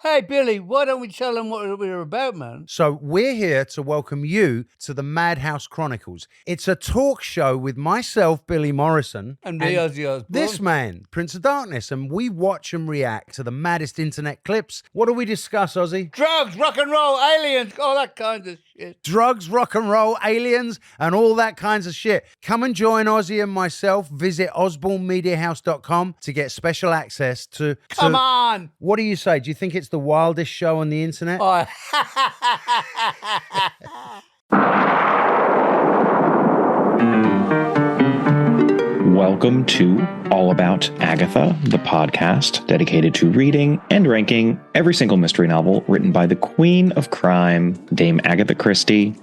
Hey, Billy, why don't we tell them what we're about, man? So we're here to welcome you to the Madhouse Chronicles. It's a talk show with myself, Billy Morrison, And me, Ozzy Osbourne. this man, Prince of Darkness, and we watch and react to the maddest internet clips. What do we discuss, Ozzy? Drugs, rock and roll, aliens, all that kind of shit. Drugs, rock and roll, aliens, and all that kinds of shit. Come and join Ozzy and myself. Visit osbornemediahouse.com to get special access to... Come on! What do you say? Do you think it's the wildest show on the internet? Oh. Welcome to All About Agatha, the podcast dedicated to reading and ranking every single mystery novel written by the Queen of Crime, Dame Agatha Christie.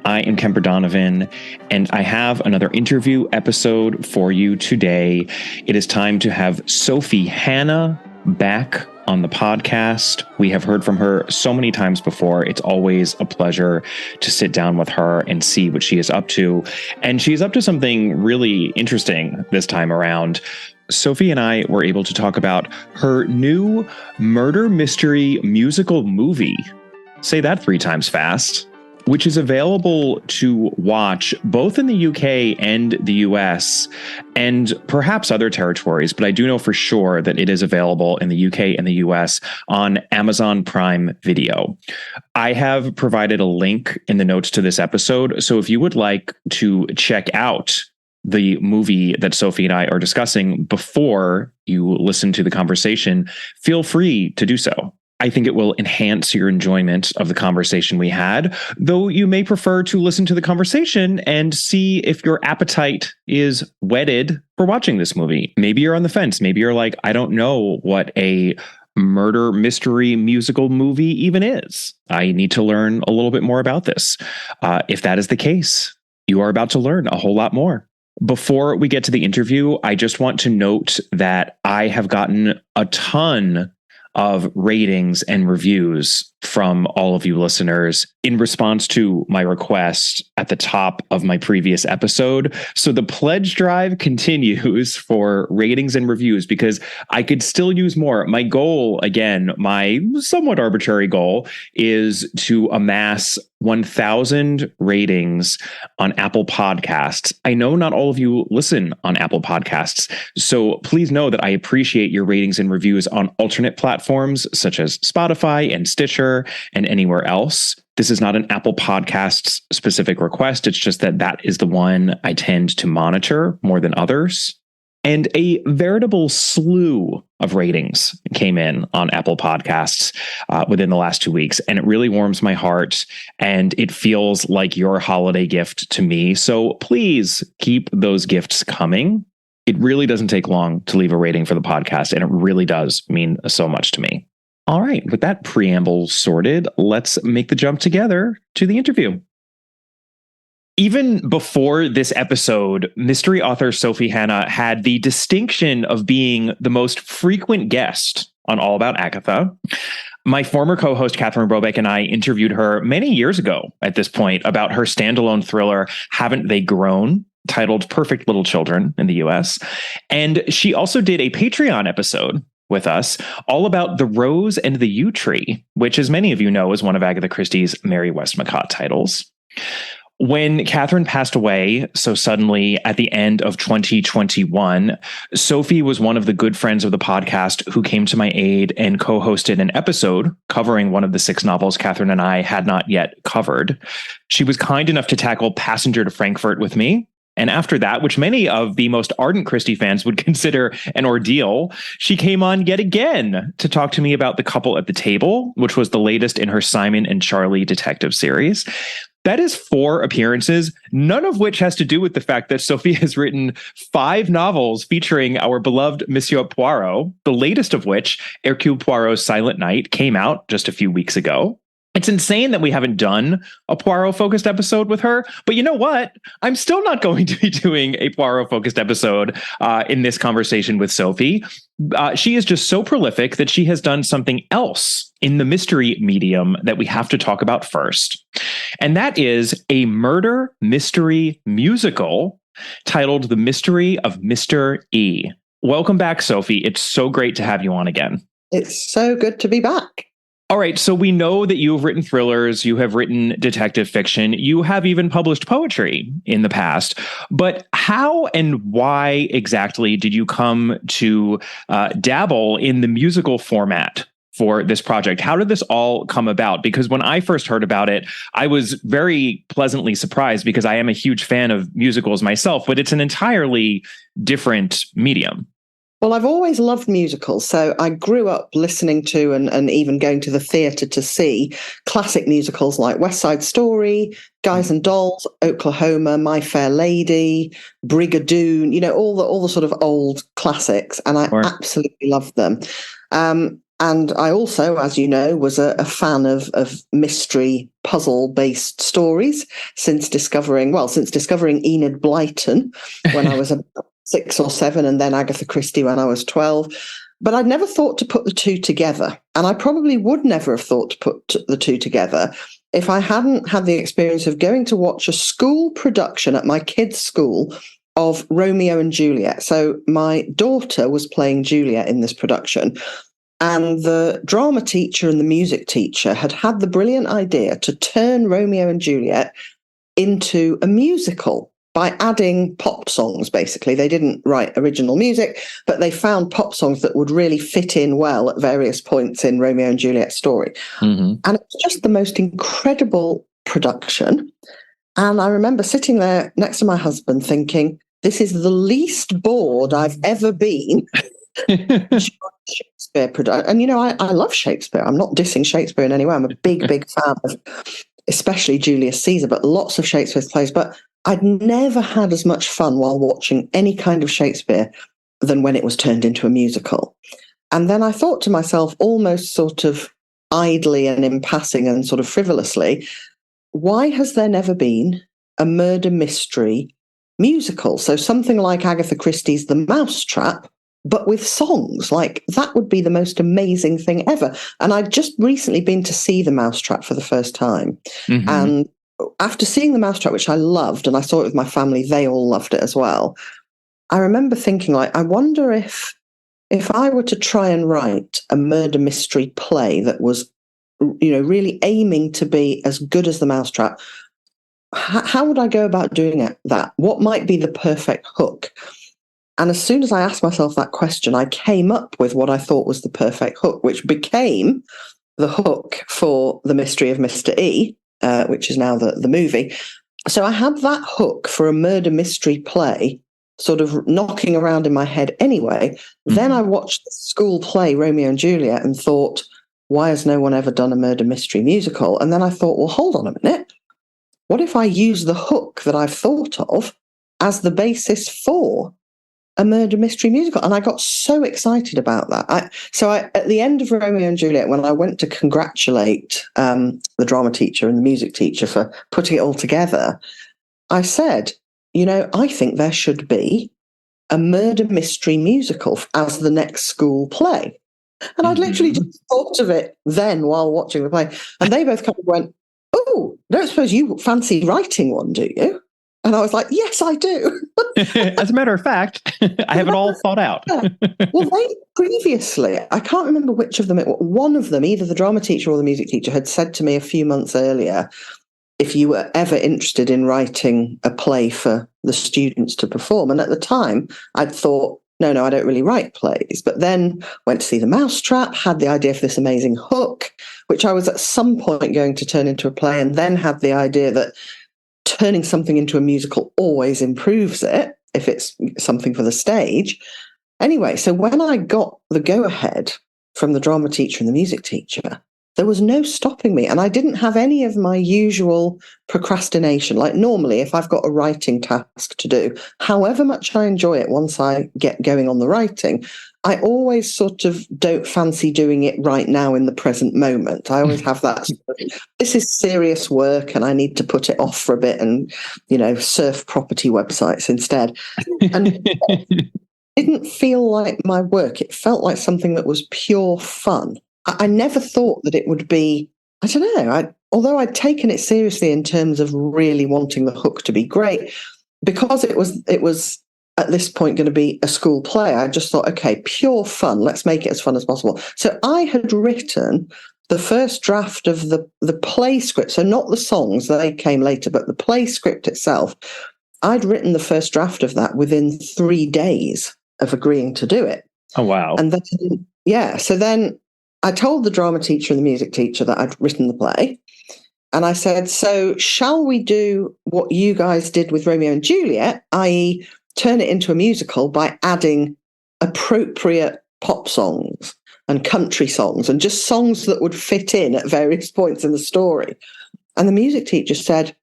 I am Kemper Donovan, and I have another interview episode for you today. It is time to have Sophie Hannah back on the podcast. We have heard from her so many times before. It's always a pleasure to sit down with her and see what she is up to. And she's up to something really interesting this time around. Sophie and I were able to talk about her new murder mystery musical movie. Say that 3 times fast. Which is available to watch both in the UK and the US and perhaps other territories, but I do know for sure that it is available in the UK and the US on Amazon Prime Video. I have provided a link in the notes to this episode, so if you would like to check out the movie that Sophie and I are discussing before you listen to the conversation, feel free to do so. I think it will enhance your enjoyment of the conversation we had, though you may prefer to listen to the conversation and see if your appetite is whetted for watching this movie. Maybe you're on the fence. Maybe you're like, I don't know what a murder mystery musical movie even is. I need to learn a little bit more about this. If that is the case, you are about to learn a whole lot more. Before we get to the interview, I just want to note that I have gotten a ton of ratings and reviews from all of you listeners in response to my request at the top of my previous episode. So the pledge drive continues for ratings and reviews because I could still use more. My goal, again, my somewhat arbitrary goal, is to amass 1,000 ratings on Apple Podcasts. I know not all of you listen on Apple Podcasts, so please know that I appreciate your ratings and reviews on alternate platforms such as Spotify and Stitcher and anywhere else. This is not an Apple Podcasts specific request. It's just that is the one I tend to monitor more than others. And a veritable slew of ratings came in on Apple Podcasts within the last 2 weeks. And it really warms my heart. And it feels like your holiday gift to me. So please keep those gifts coming. It really doesn't take long to leave a rating for the podcast. And it really does mean so much to me. All right. With that preamble sorted, let's make the jump together to the interview. Even before this episode, mystery author Sophie Hannah had the distinction of being the most frequent guest on All About Agatha. My former co-host Catherine Brobeck and I interviewed her many years ago at this point about her standalone thriller, Haven't They Grown?, titled Perfect Little Children in the US. And she also did a Patreon episode with us all about The Rose and the Yew Tree, which, as many of you know, is one of Agatha Christie's Mary Westmacott titles. When Catherine passed away so suddenly at the end of 2021, Sophie was one of the good friends of the podcast who came to my aid and co-hosted an episode covering one of the 6 novels Catherine and I had not yet covered. She was kind enough to tackle Passenger to Frankfurt with me. And after that, which many of the most ardent Christie fans would consider an ordeal, she came on yet again to talk to me about The Couple at the Table, which was the latest in her Simon and Charlie detective series. That is 4 appearances, none of which has to do with the fact that Sophie has written 5 novels featuring our beloved Monsieur Poirot, the latest of which, Hercule Poirot's Silent Night, came out just a few weeks ago. It's insane that we haven't done a Poirot-focused episode with her, but you know what? I'm still not going to be doing a Poirot-focused episode in this conversation with Sophie. She is just so prolific that she has done something else in the mystery medium that we have to talk about first. And that is a murder mystery musical titled The Mystery of Mr. E. Welcome back, Sophie. It's so great to have you on again. It's so good to be back. All right, so we know that you have written thrillers, you have written detective fiction, you have even published poetry in the past. But how and why exactly did you come to dabble in the musical format for this project? How did this all come about? Because when I first heard about it, I was very pleasantly surprised because I am a huge fan of musicals myself, but it's an entirely different medium. Well, I've always loved musicals. So I grew up listening to and even going to the theatre to see classic musicals like West Side Story, Guys and Dolls, Oklahoma, My Fair Lady, Brigadoon, all the sort of old classics. And I absolutely loved them. And I also, as you know, was a fan of mystery puzzle-based stories since discovering Enid Blyton when I was 6 or 7, and then Agatha Christie when I was 12. But I'd never thought to put the two together. And I probably would never have thought to put the two together if I hadn't had the experience of going to watch a school production at my kids' school of Romeo and Juliet. So my daughter was playing Juliet in this production. And the drama teacher and the music teacher had the brilliant idea to turn Romeo and Juliet into a musical by adding pop songs, basically. They didn't write original music, but they found pop songs that would really fit in well at various points in Romeo and Juliet's story. Mm-hmm. And it's just the most incredible production. And I remember sitting there next to my husband thinking, this is the least bored I've ever been. Shakespeare production. And, I love Shakespeare. I'm not dissing Shakespeare in any way. I'm a big, big fan of especially Julius Caesar, but lots of Shakespeare's plays. But I'd never had as much fun while watching any kind of Shakespeare than when it was turned into a musical. And then I thought to myself, almost sort of idly and in passing and sort of frivolously, why has there never been a murder mystery musical? So something like Agatha Christie's The Mousetrap, but with songs. Like, that would be the most amazing thing ever. And I'd just recently been to see The Mousetrap for the first time. Mm-hmm. And after seeing The Mousetrap, which I loved, and I saw it with my family, they all loved it as well. I remember thinking, I wonder if I were to try and write a murder mystery play that was, really aiming to be as good as The Mousetrap, how would I go about doing that? What might be the perfect hook? And as soon as I asked myself that question, I came up with what I thought was the perfect hook, which became the hook for The Mystery of Mr. E, which is now the movie. So I had that hook for a murder mystery play sort of knocking around in my head anyway. Mm-hmm. Then I watched the school play Romeo and Juliet and thought, why has no one ever done a murder mystery musical? And then I thought, well, hold on a minute. What if I use the hook that I've thought of as the basis for a murder mystery musical? And I got so excited about that. So at the end of Romeo and Juliet, when I went to congratulate the drama teacher and the music teacher for putting it all together, I said, I think there should be a murder mystery musical as the next school play. And I'd literally just thought of it then while watching the play. And they both kind of went, oh, don't suppose you fancy writing one, do you? And I was like, yes, I do. As a matter of fact, I have it all thought out. Well, they previously, I can't remember which of them, one of them, either the drama teacher or the music teacher, had said to me a few months earlier, if you were ever interested in writing a play for the students to perform. And at the time, I'd thought, no, I don't really write plays. But then went to see The Mousetrap, had the idea for this amazing hook, which I was at some point going to turn into a play, and then had the idea that turning something into a musical always improves it if it's something for the stage. Anyway, so when I got the go-ahead from the drama teacher and the music teacher, there was no stopping me. And I didn't have any of my usual procrastination. Like normally, if I've got a writing task to do, however much I enjoy it once I get going on the writing, I always sort of don't fancy doing it right now in the present moment. I always have that, this is serious work and I need to put it off for a bit and, surf property websites instead. And it didn't feel like my work. It felt like something that was pure fun. I never thought that it would be, I don't know, although I'd taken it seriously in terms of really wanting the hook to be great, because it was at this point going to be a school play. I just thought, okay, pure fun. Let's make it as fun as possible. So I had written the first draft of the play script. So not the songs, they came later, but the play script itself. I'd written the first draft of that within 3 days of agreeing to do it. Oh, wow. And then, so then I told the drama teacher and the music teacher that I'd written the play. And I said, so shall we do what you guys did with Romeo and Juliet, i.e., turn it into a musical by adding appropriate pop songs and country songs and just songs that would fit in at various points in the story? And the music teacher said,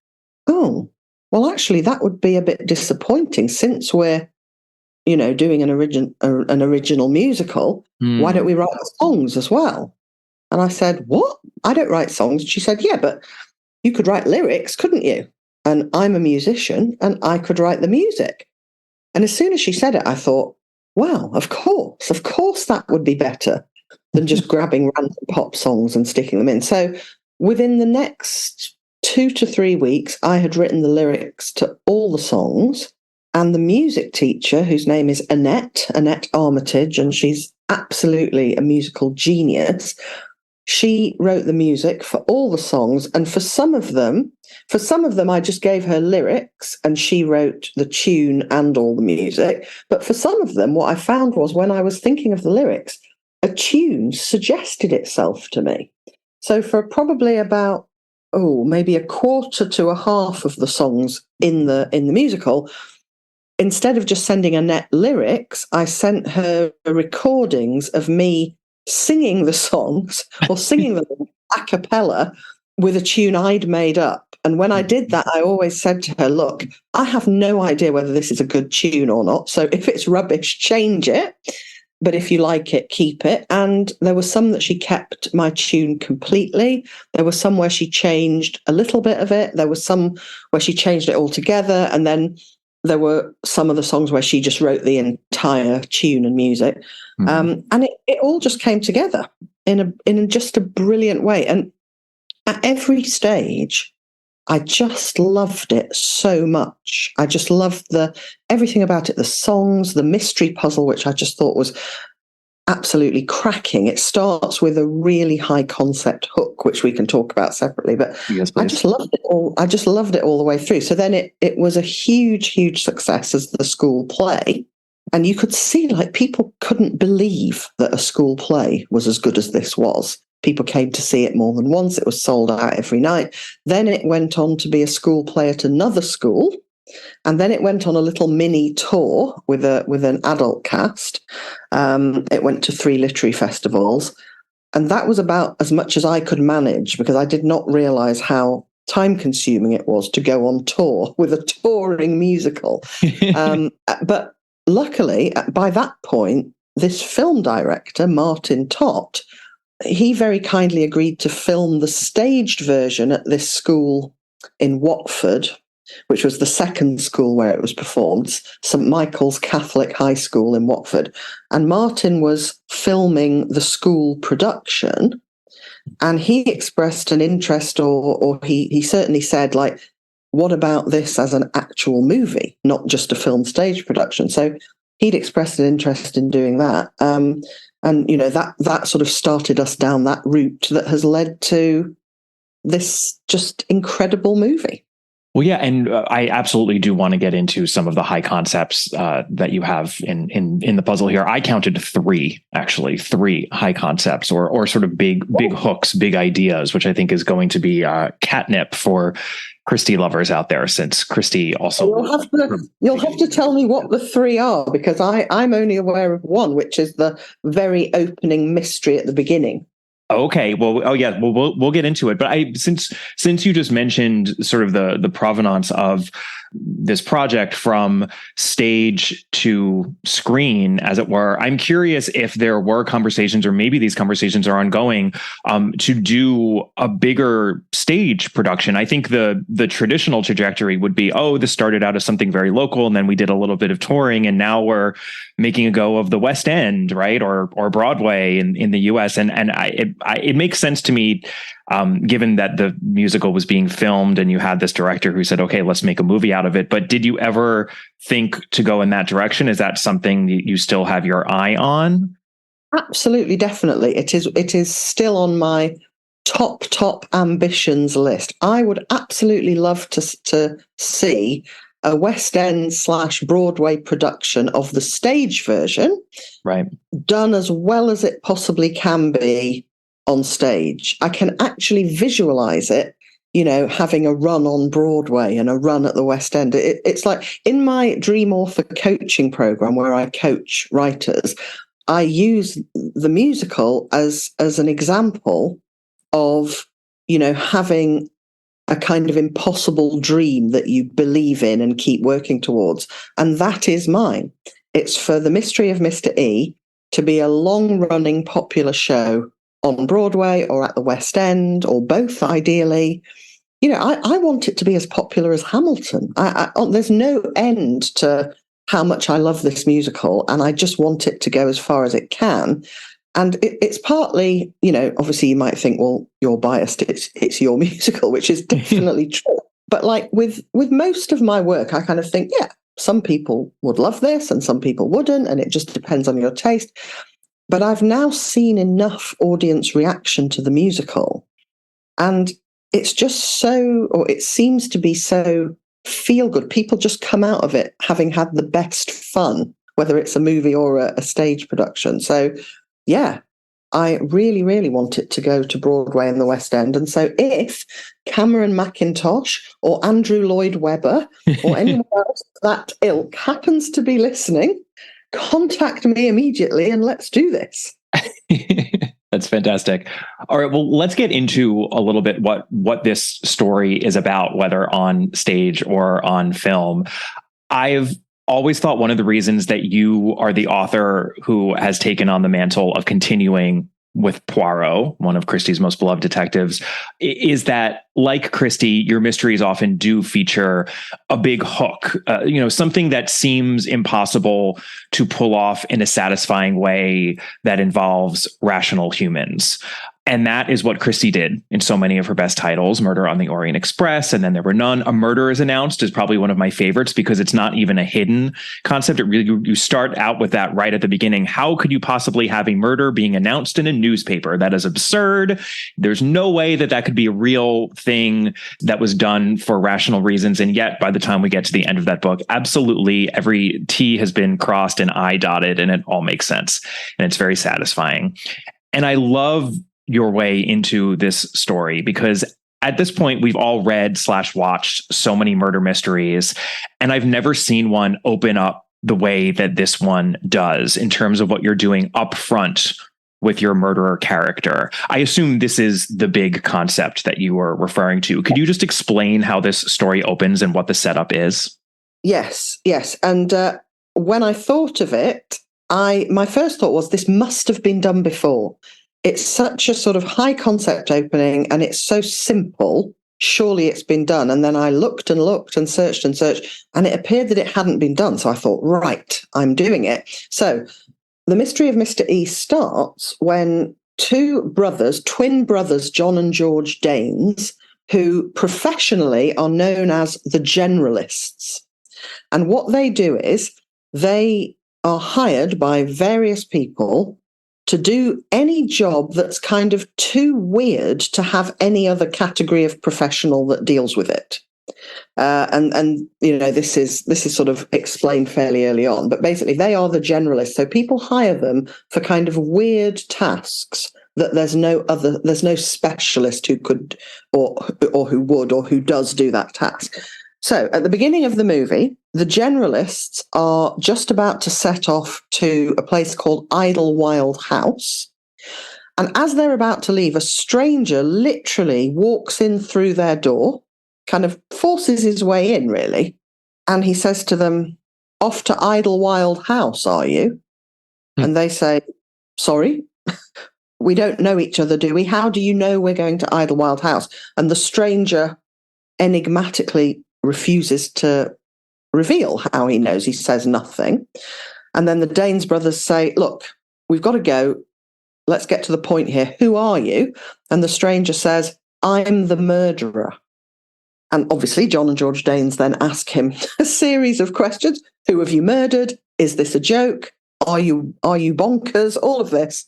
oh, well, actually, that would be a bit disappointing since we're, doing an original musical. Why don't we write songs as well? And I said, what? I don't write songs. And she said, yeah, but you could write lyrics, couldn't you? And I'm a musician and I could write the music. And as soon as she said it, I thought, wow, of course that would be better than just grabbing random pop songs and sticking them in. So within the next 2 to 3 weeks, I had written the lyrics to all the songs, and the music teacher, whose name is Annette Armitage, and she's absolutely a musical genius, she wrote the music for all the songs. And for some of them, I just gave her lyrics and she wrote the tune and all the music. But for some of them, what I found was when I was thinking of the lyrics, a tune suggested itself to me. So for probably about, maybe a quarter to a half of the songs in the musical, instead of just sending Annette lyrics, I sent her recordings of me singing the songs or singing them a cappella with a tune I'd made up. And when I did that, I always said to her, look, I have no idea whether this is a good tune or not. So if it's rubbish, change it. But if you like it, keep it. And there were some that she kept my tune completely. There were some where she changed a little bit of it. There was some where she changed it altogether. And then there were some of the songs where she just wrote the entire tune and music. And it all just came together in just a brilliant way. And at every stage, I just loved it so much. I just loved everything about it, the songs, the mystery puzzle, which I just thought was absolutely cracking. It starts with a really high concept hook, which we can talk about separately, but yes, I just loved it all. I just loved it all the way through. So then it was a huge, huge success as the school play. And you could see people couldn't believe that a school play was as good as this was. People came to see it more than once. It was sold out every night. Then it went on to be a school play at another school. And then it went on a little mini tour with an adult cast. It went to 3 literary festivals. And that was about as much as I could manage, because I did not realize how time-consuming it was to go on tour with a touring musical. But luckily, by that point, this film director, Martin Tott, he very kindly agreed to film the staged version at this school in Watford, which was the second school where it was performed, St. Michael's Catholic High School in Watford. And Martin was filming the school production, and he expressed an interest, or he certainly said, what about this as an actual movie, not just a film stage production? So he'd expressed an interest in doing that. And, that sort of started us down that route that has led to this just incredible movie. Well, yeah, and I absolutely do want to get into some of the high concepts that you have in the puzzle here. I counted 3 high concepts or sort of big hooks, big ideas, which I think is going to be catnip for Christie lovers out there, since Christie also... You'll have to tell me what the 3 are, because I'm only aware of one, which is the very opening mystery at the beginning. Okay. Well, we'll get into it. But since you just mentioned sort of the provenance of this project from stage to screen, as it were, I'm curious if there were conversations, or maybe these conversations are ongoing, to do a bigger stage production. I think the traditional trajectory would be, this started out as something very local, and then we did a little bit of touring, and now we're making a go of the West End, right, or Broadway in the U.S. And it makes sense to me, given that the musical was being filmed and you had this director who said, okay, let's make a movie out of it. But did you ever think to go in that direction? Is that something that you still have your eye on? Absolutely, definitely. It is still on my top ambitions list. I would absolutely love to see a West End / Broadway production of the stage version, right, done as well as it possibly can be on stage. I can actually visualize it, having a run on Broadway and a run at the West End. It's like in my Dream Author coaching program where I coach writers, I use the musical as an example of, having a kind of impossible dream that you believe in and keep working towards. And that is mine. It's for The Mystery of Mr. E to be a long-running popular show on Broadway or at the West End, or both, ideally. I want it to be as popular as Hamilton. There's no end to how much I love this musical, and I just want it to go as far as it can. And it's partly, obviously you might think, well, you're biased. It's your musical, which is definitely true. But like with most of my work, I kind of think, yeah, some people would love this and some people wouldn't, and it just depends on your taste. But I've now seen enough audience reaction to the musical, and it's just it seems to be so feel good. People just come out of it having had the best fun, whether it's a movie or a stage production. So yeah, I really, really want it to go to Broadway and the West End. And so if Cameron McIntosh or Andrew Lloyd Webber or anyone else of that ilk happens to be listening, contact me immediately and let's do this. That's fantastic. All right, well, let's get into a little bit what this story is about, whether on stage or on film. I've always thought one of the reasons that you are the author who has taken on the mantle of continuing with Poirot, one of Christie's most beloved detectives, is that, like Christie, your mysteries often do feature a big hook, something that seems impossible to pull off in a satisfying way that involves rational humans. And that is what Christie did in so many of her best titles, Murder on the Orient Express, and Then There Were None. A Murder is Announced is probably one of my favorites because it's not even a hidden concept. It really, you start out with that right at the beginning. How could you possibly have a murder being announced in a newspaper? That is absurd. There's no way that could be a real thing that was done for rational reasons. And yet, by the time we get to the end of that book, absolutely every T has been crossed and I dotted, and it all makes sense. And it's very satisfying. And I love your way into this story because at this point we've all read / watched so many murder mysteries, and I've never seen one open up the way that this one does in terms of what you're doing up front with your murderer character. I assume this is the big concept that you were referring to. Could you just explain how this story opens and what the setup is? Yes. And when I thought of it, my first thought was this must have been done before. It's such a sort of high concept opening and it's so simple. Surely it's been done. And then I looked and searched and it appeared that it hadn't been done. So I thought, right, I'm doing it. So The Mystery of Mr. E starts when twin brothers, John and George Danes, who professionally are known as the Generalists. And what they do is they are hired by various people to do any job that's kind of too weird to have any other category of professional that deals with it. And this is sort of explained fairly early on, but basically they are the generalists. So people hire them for kind of weird tasks that there's no specialist who could or who would or who does do that task. So at the beginning of the movie, the generalists are just about to set off to a place called Idlewild House. And as they're about to leave, a stranger literally walks in through their door, kind of forces his way in, really. And he says to them, "Off to Idlewild House, are you?" And they say, "Sorry, we don't know each other, do we? How do you know we're going to Idlewild House?" And the stranger enigmatically refuses to reveal how he knows. He says nothing. And then the Danes brothers say, "Look, we've got to go. let's get to the point here. Who are you? And the stranger says, I'm the murderer. And obviously, John and George Danes then ask him a series of questions. Who have you murdered? Is this a joke? Are you bonkers? All of this.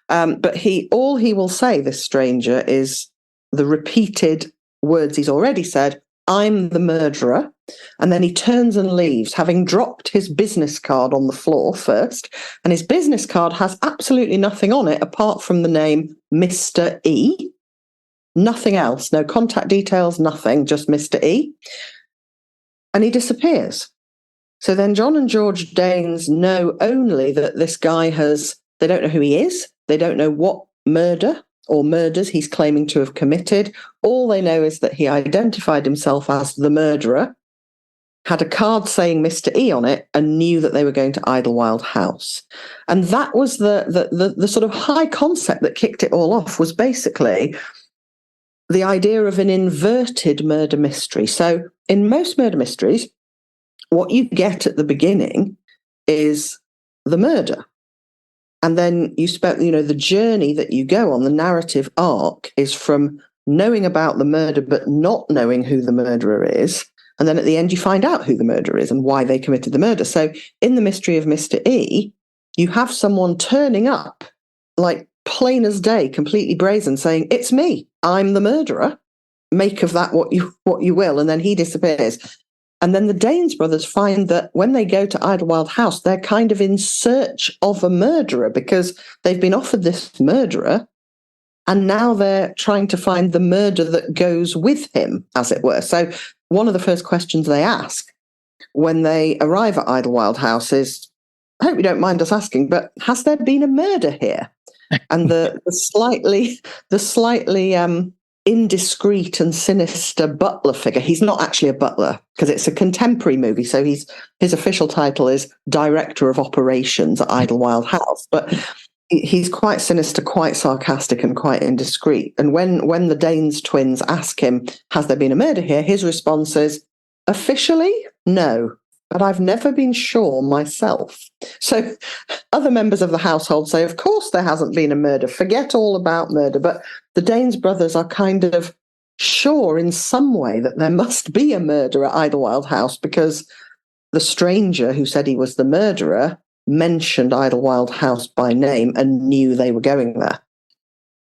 But all he will say, this stranger, is the repeated words he's already said, I'm the murderer. And then he turns and leaves, having dropped his business card on the floor first. And his business card has absolutely nothing on it apart from the name Mr. E. Nothing else, no contact details, nothing, just Mr. E. And he disappears. So then John and George Danes know only that this guy they don't know who he is. They don't know what murder or murders he's claiming to have committed. All they know is that he identified himself as the murderer, had a card saying Mr. E on it, and knew that they were going to Idlewild House. And that was the sort of high concept that kicked it all off, was basically the idea of an inverted murder mystery. So in most murder mysteries, what you get at the beginning is the murder. And then the journey that you go on, the narrative arc, is from knowing about the murder but not knowing who the murderer is. And then at the end, you find out who the murderer is and why they committed the murder. So in The Mystery of Mr. E, you have someone turning up, like plain as day, completely brazen, saying, it's me, I'm the murderer. Make of that what you will. And then he disappears. And then the Danes brothers find that when they go to Idlewild House, they're kind of in search of a murderer because they've been offered this murderer, and now they're trying to find the murder that goes with him, as it were. So one of the first questions they ask when they arrive at Idlewild House is, I hope you don't mind us asking, but has there been a murder here? And the slightly indiscreet and sinister butler figure. He's not actually a butler because it's a contemporary movie. So his official title is Director of Operations at Idlewild House. But he's quite sinister, quite sarcastic, and quite indiscreet. And when the Danes twins ask him, has there been a murder here? His response is, officially, no. But I've never been sure myself. So other members of the household say, of course there hasn't been a murder. Forget all about murder. But the Danes brothers are kind of sure in some way that there must be a murder at Idlewild House because the stranger who said he was the murderer mentioned Idlewild House by name and knew they were going there.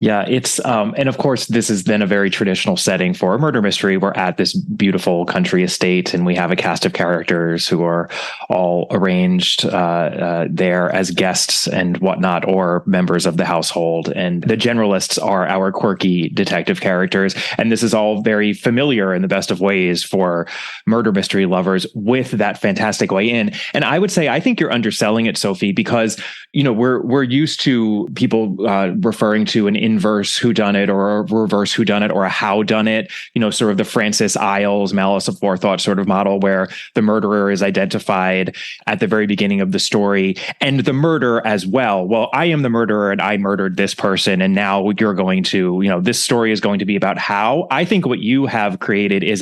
Yeah, it's and of course, this is then a very traditional setting for a murder mystery. We're at this beautiful country estate, and we have a cast of characters who are all arranged there as guests and whatnot, or members of the household. And the generalists are our quirky detective characters. And this is all very familiar in the best of ways for murder mystery lovers with that fantastic way in. And I would say, I think you're underselling it, Sophie, because we're used to people referring to an inverse whodunit or a reverse whodunit or a howdunit, sort of the Francis Iles malice aforethought sort of model where the murderer is identified at the very beginning of the story and the murder as well. Well, I am the murderer and I murdered this person. And now you're going to, this story is going to be about how. I think what you have created is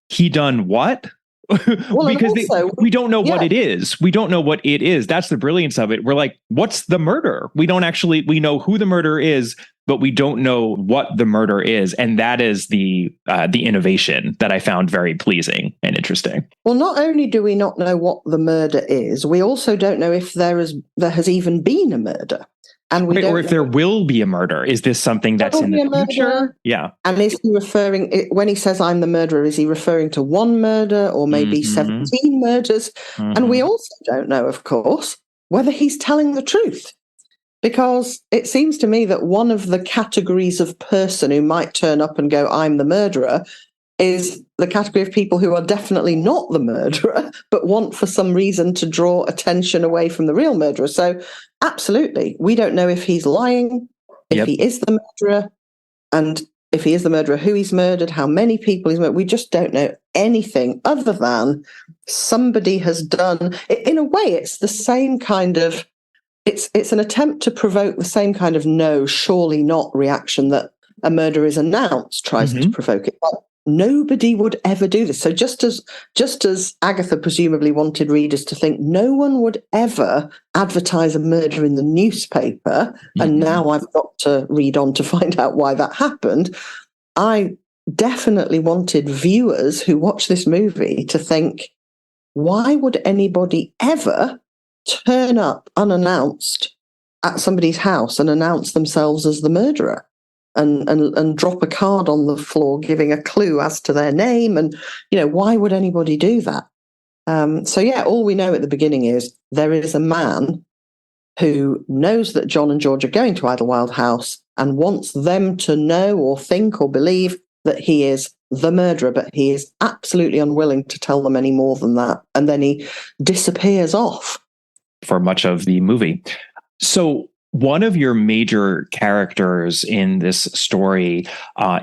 he done what? Well, because we don't know yeah. what it is. We don't know what it is. That's the brilliance of it. We're like, what's the murder? We know who the murderer is, but we don't know what the murder is. And that is the innovation that I found very pleasing and interesting. Well, not only do we not know what the murder is, we also don't know if there has even been a murder. And we or if there will be a murder. Is this something that's in the future? Yeah. And is he when he says I'm the murderer, is he referring to one murder or maybe 17 murders? Mm-hmm. And we also don't know, of course, whether he's telling the truth. Because it seems to me that one of the categories of person who might turn up and go, I'm the murderer, is the category of people who are definitely not the murderer, but want for some reason to draw attention away from the real murderer. So absolutely, we don't know if he's lying, if he is the murderer, and if he is the murderer, who he's murdered, how many people he's murdered. We just don't know anything other than somebody has done. In a way, it's the same kind of, it's an attempt to provoke the same kind of no, surely not reaction that a murder is announced tries to provoke it. nobody would ever do this. So just as Agatha presumably wanted readers to think no one would ever advertise a murder in the newspaper, and now I've got to read on to find out why that happened, I definitely wanted viewers who watch this movie to think, why would anybody ever turn up unannounced at somebody's house and announce themselves as the murderer? And drop a card on the floor giving a clue as to their name. And, why would anybody do that? All we know at the beginning is there is a man who knows that John and George are going to Idlewild House and wants them to know or think or believe that he is the murderer, but he is absolutely unwilling to tell them any more than that. And then he disappears off. For much of the movie. So one of your major characters in this story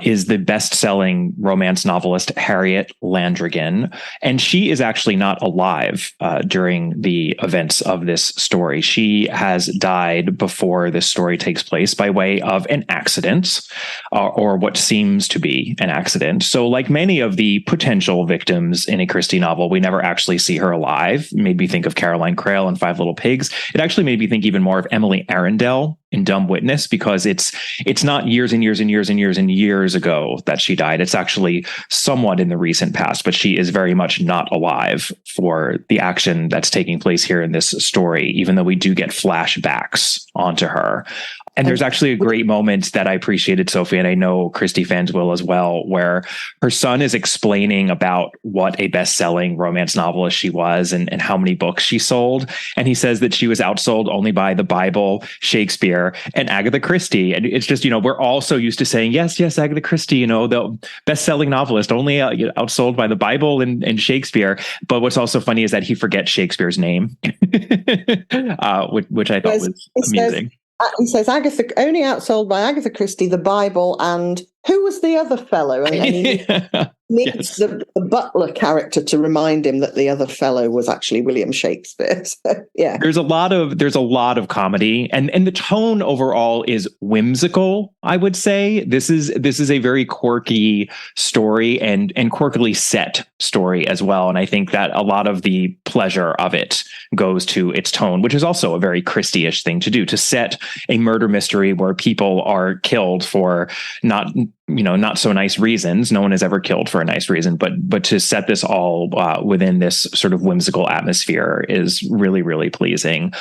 is the best-selling romance novelist Harriet Landrigan, and she is actually not alive during the events of this story. She has died before this story takes place by way of an accident, or what seems to be an accident. So like many of the potential victims in a Christie novel, we never actually see her alive. Made me think of Caroline Crail in Five Little Pigs. It actually made me think even more of Emily Arundel in Dumb Witness, because it's not years and years and years and years and years ago that she died. It's actually somewhat in the recent past, but she is very much not alive for the action that's taking place here in this story, even though we do get flashbacks onto her. And there's actually a great moment that I appreciated, Sophie, and I know Christie fans will as well, where her son is explaining about what a best-selling romance novelist she was and how many books she sold. And he says that she was outsold only by the Bible, Shakespeare, and Agatha Christie. And it's just, we're all so used to saying, yes, Agatha Christie, the best-selling novelist, only outsold by the Bible and Shakespeare. But what's also funny is that he forgets Shakespeare's name, which I thought was amusing. He says Agatha only outsold by Agatha Christie, the Bible, and who was the other fellow? And he needs the butler character to remind him that the other fellow was actually William Shakespeare. So, yeah, there's a lot of comedy, and the tone overall is whimsical. I would say this is a very quirky story and quirkily set story as well. And I think that a lot of the pleasure of it goes to its tone, which is also a very Christie-ish thing to do, to set a murder mystery where people are killed for not so nice reasons. No one is ever killed for a nice reason, but to set this all within this sort of whimsical atmosphere is really, really pleasing.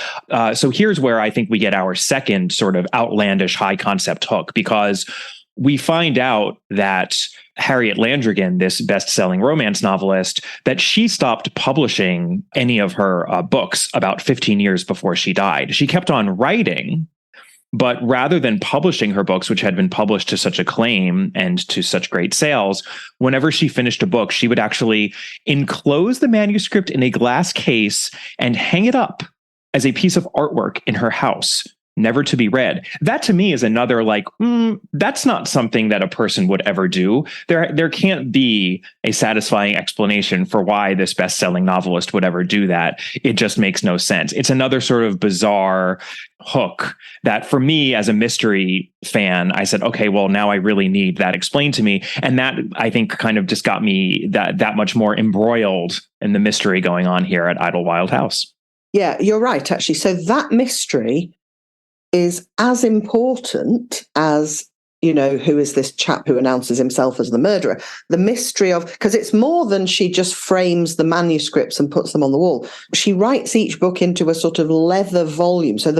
So here's where I think we get our second sort of outlandish high concept hook, because we find out that Harriet Landrigan, this best-selling romance novelist, that she stopped publishing any of her books about 15 years before she died. She kept on writing, but rather than publishing her books, which had been published to such acclaim and to such great sales, whenever she finished a book, she would actually enclose the manuscript in a glass case and hang it up as a piece of artwork in her house, never to be read. That to me is another that's not something that a person would ever do. There can't be a satisfying explanation for why this best-selling novelist would ever do that. It just makes no sense. It's another sort of bizarre hook that for me as a mystery fan, I said, okay, well, now I really need that explained to me. And that I think kind of just got me that much more embroiled in the mystery going on here at Idlewild House. Yeah, you're right, actually. So that mystery is as important as, who is this chap who announces himself as the murderer? The mystery of, because it's more than she just frames the manuscripts and puts them on the wall. She writes each book into a sort of leather volume. So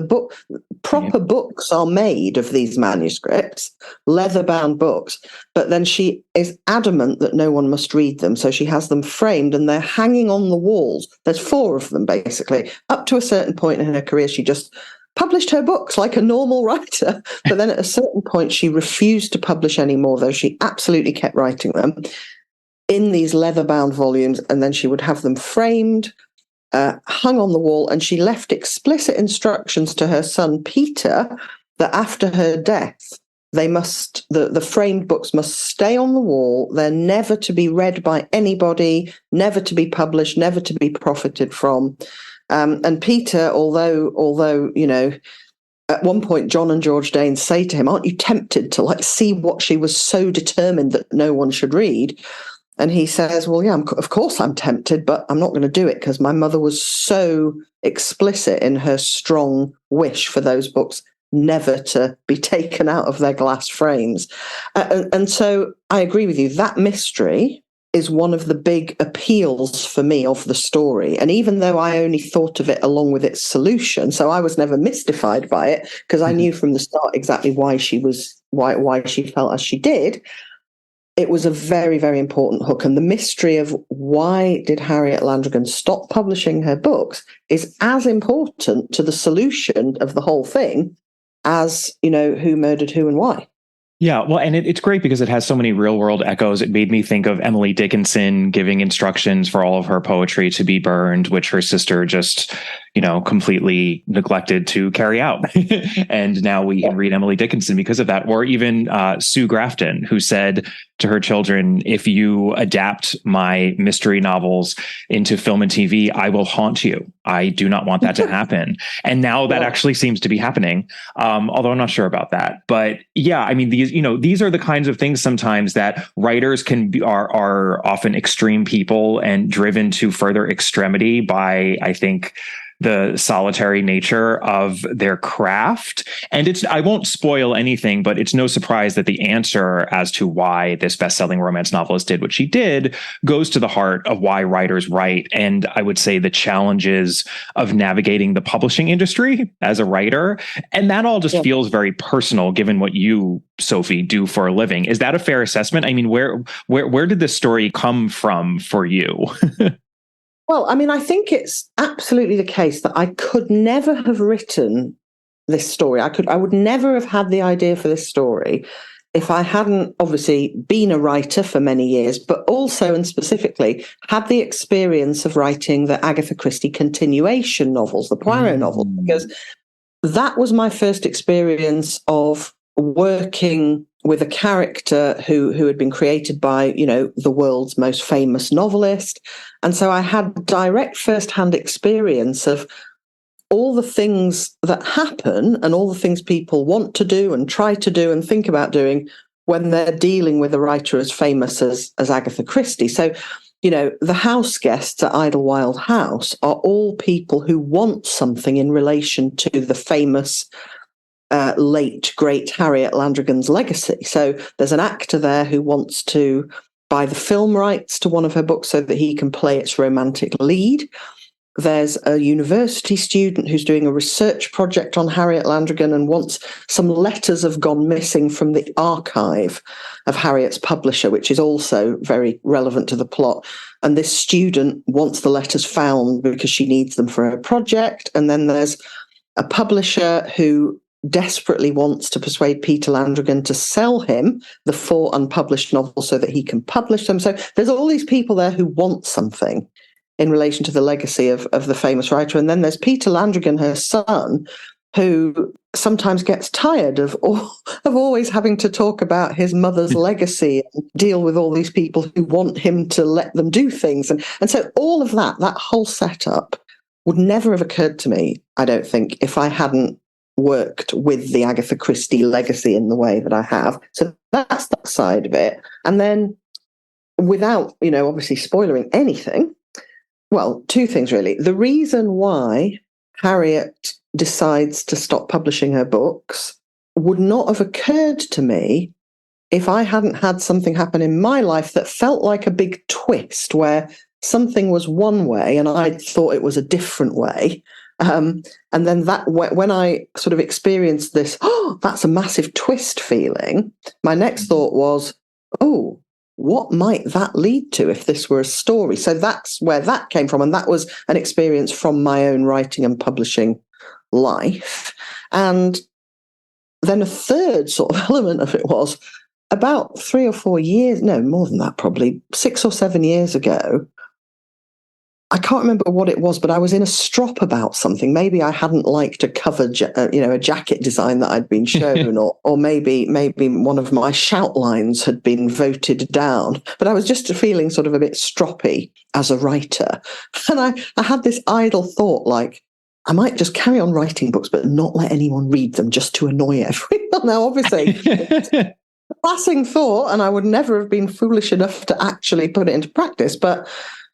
proper books are made of these manuscripts, leather-bound books, but then she is adamant that no one must read them. So she has them framed and they're hanging on the walls. There's 4 of them, basically. Up to a certain point in her career, she just published her books like a normal writer. But then at a certain point, she refused to publish any more, though she absolutely kept writing them in these leather-bound volumes. And then she would have them framed, hung on the wall. And she left explicit instructions to her son, Peter, that after her death, the framed books must stay on the wall. They're never to be read by anybody, never to be published, never to be profited from. And Peter, although at one point, John and George Dane say to him, aren't you tempted to like see what she was so determined that no one should read? And he says, well, yeah, of course I'm tempted, but I'm not going to do it because my mother was so explicit in her strong wish for those books never to be taken out of their glass frames. And so I agree with you. That mystery is one of the big appeals for me of the story. And even though I only thought of it along with its solution, so I was never mystified by it because I knew from the start exactly why she felt as she did. It was a very, very important hook. And the mystery of why did Harriet Landrigan stop publishing her books is as important to the solution of the whole thing as, who murdered who and why. Yeah, well, and it's great because it has so many real world echoes. It made me think of Emily Dickinson giving instructions for all of her poetry to be burned, which her sister just, completely neglected to carry out. And now we can read Emily Dickinson because of that. Or even Sue Grafton, who said to her children, if you adapt my mystery novels into film and TV, I will haunt you. I do not want that to happen. And now that actually seems to be happening, although I'm not sure about that. But yeah, I mean, these are the kinds of things sometimes that writers are often extreme people and driven to further extremity by, I think, the solitary nature of their craft. And I won't spoil anything, but it's no surprise that the answer as to why this best-selling romance novelist did what she did goes to the heart of why writers write. And I would say the challenges of navigating the publishing industry as a writer. And that all just feels very personal, given what you, Sophie, do for a living. Is that a fair assessment? I mean, where did this story come from for you? Well, I mean, I think it's absolutely the case that I could never have written this story. I would never have had the idea for this story if I hadn't obviously been a writer for many years, but also and specifically had the experience of writing the Agatha Christie continuation novels, the Poirot novels, because that was my first experience of working with a character who had been created by, the world's most famous novelist. And so I had direct first-hand experience of all the things that happen and all the things people want to do and try to do and think about doing when they're dealing with a writer as famous as Agatha Christie. So, the house guests at Idlewild House are all people who want something in relation to the famous late, great Harriet Landrigan's legacy. So there's an actor there who wants to buy the film rights to one of her books so that he can play its romantic lead. There's a university student who's doing a research project on Harriet Landrigan and wants some letters have gone missing from the archive of Harriet's publisher, which is also very relevant to the plot. And this student wants the letters found because she needs them for her project. And then there's a publisher who desperately wants to persuade Peter Landrigan to sell him the 4 unpublished novels so that he can publish them. So there's all these people there who want something in relation to the legacy of the famous writer. And then there's Peter Landrigan, her son, who sometimes gets tired of always having to talk about his mother's legacy and deal with all these people who want him to let them do things. And so all of that whole setup would never have occurred to me, I don't think, if I hadn't worked with the Agatha Christie legacy in the way that I have. So that's that side of it. And then without, obviously spoiling anything, well, 2 things really. The reason why Harriet decides to stop publishing her books would not have occurred to me if I hadn't had something happen in my life that felt like a big twist where something was one way and I thought it was a different way. And then when I sort of experienced this, that's a massive twist feeling, my next thought was, what might that lead to if this were a story? So that's where that came from. And that was an experience from my own writing and publishing life. And then a third sort of element of it was about 3 or 4 years, no, more than that, probably 6 or 7 years ago. I can't remember what it was, but I was in a strop about something. Maybe I hadn't liked a cover, a jacket design that I'd been shown, or maybe one of my shout lines had been voted down. But I was just feeling sort of a bit stroppy as a writer. And I had this idle thought like, I might just carry on writing books, but not let anyone read them just to annoy everyone. Now, obviously, it's a passing thought, and I would never have been foolish enough to actually put it into practice. But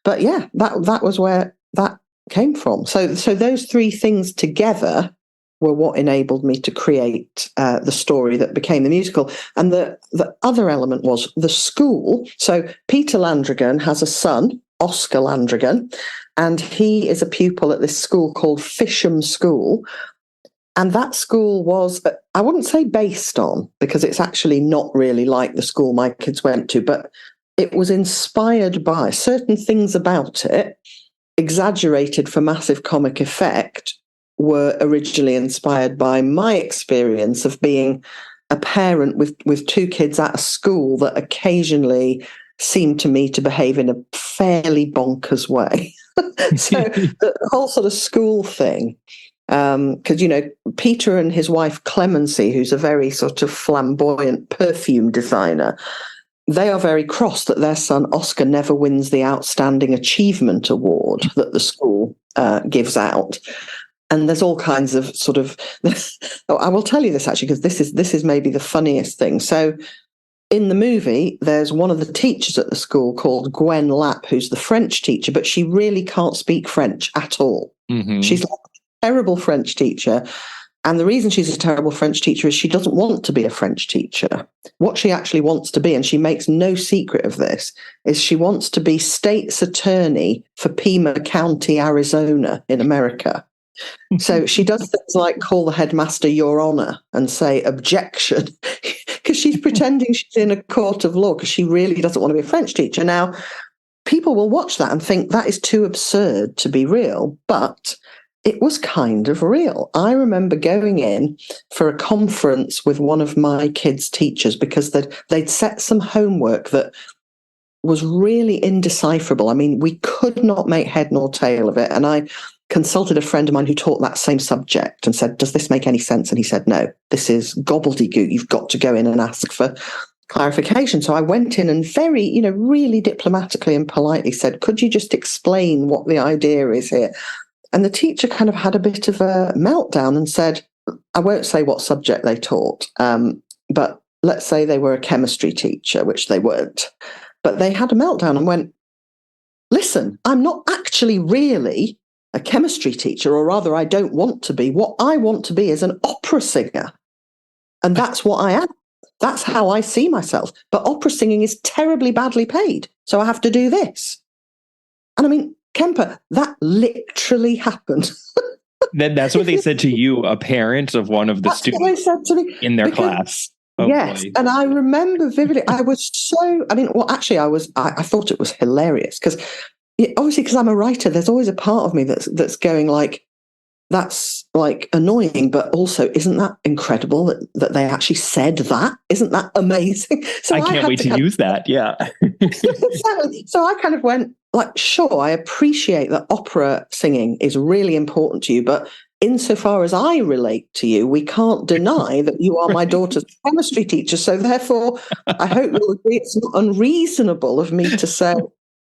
yeah, that was where that came from. So those three things together were what enabled me to create the story that became the musical. And the other element was the school. So Peter Landrigan has a son, Oscar Landrigan, and he is a pupil at this school called Fisham School. And that school was, I wouldn't say based on, because it's actually not really like the school my kids went to, but it was inspired by certain things about it, exaggerated for massive comic effect, were originally inspired by my experience of being a parent with two kids at a school that occasionally seemed to me to behave in a fairly bonkers way. So the whole sort of school thing, because, Peter and his wife Clemency, who's a very sort of flamboyant perfume designer, they are very cross that their son Oscar never wins the Outstanding Achievement Award that the school gives out. And there's all kinds of sort of, I will tell you this actually, because this is maybe the funniest thing. So in the movie, there's one of the teachers at the school called Gwen Lapp, who's the French teacher, but she really can't speak French at all. Mm-hmm. She's like a terrible French teacher. And the reason she's a terrible French teacher is she doesn't want to be a French teacher. What she actually wants to be, and she makes no secret of this, is she wants to be state's attorney for Pima County, Arizona in America. So she does things like call the headmaster Your Honor and say objection, because she's pretending she's in a court of law because she really doesn't want to be a French teacher. Now, people will watch that and think that is too absurd to be real, but it was kind of real. I remember going in for a conference with one of my kids' teachers because they'd set some homework that was really indecipherable. I mean, we could not make head nor tail of it. And I consulted a friend of mine who taught that same subject and said, does this make any sense? And he said, no, this is gobbledygook. You've got to go in and ask for clarification. So I went in and very, really diplomatically and politely said, could you just explain what the idea is here? And the teacher kind of had a bit of a meltdown and said, I won't say what subject they taught, but let's say they were a chemistry teacher, which they weren't. But they had a meltdown and went, listen, I'm not actually really a chemistry teacher, or rather, I don't want to be. What I want to be is an opera singer. And that's what I am. That's how I see myself. But opera singing is terribly badly paid. So I have to do this. And I mean, Kemper, that literally happened. That's what they said to you, a parent of one of the students what they said to me, in their class. Oh, yes. boy. And I remember vividly, I thought it was hilarious because obviously, because I'm a writer, there's always a part of me that's going like, that's like annoying, but also isn't that incredible that they actually said that? Isn't that amazing? So I can't wait to use that. Yeah. Exactly. So I kind of went like, sure, I appreciate that opera singing is really important to you, but insofar as I relate to you, we can't deny that you are my daughter's chemistry teacher. So therefore, I hope you'll agree it's not unreasonable of me to say,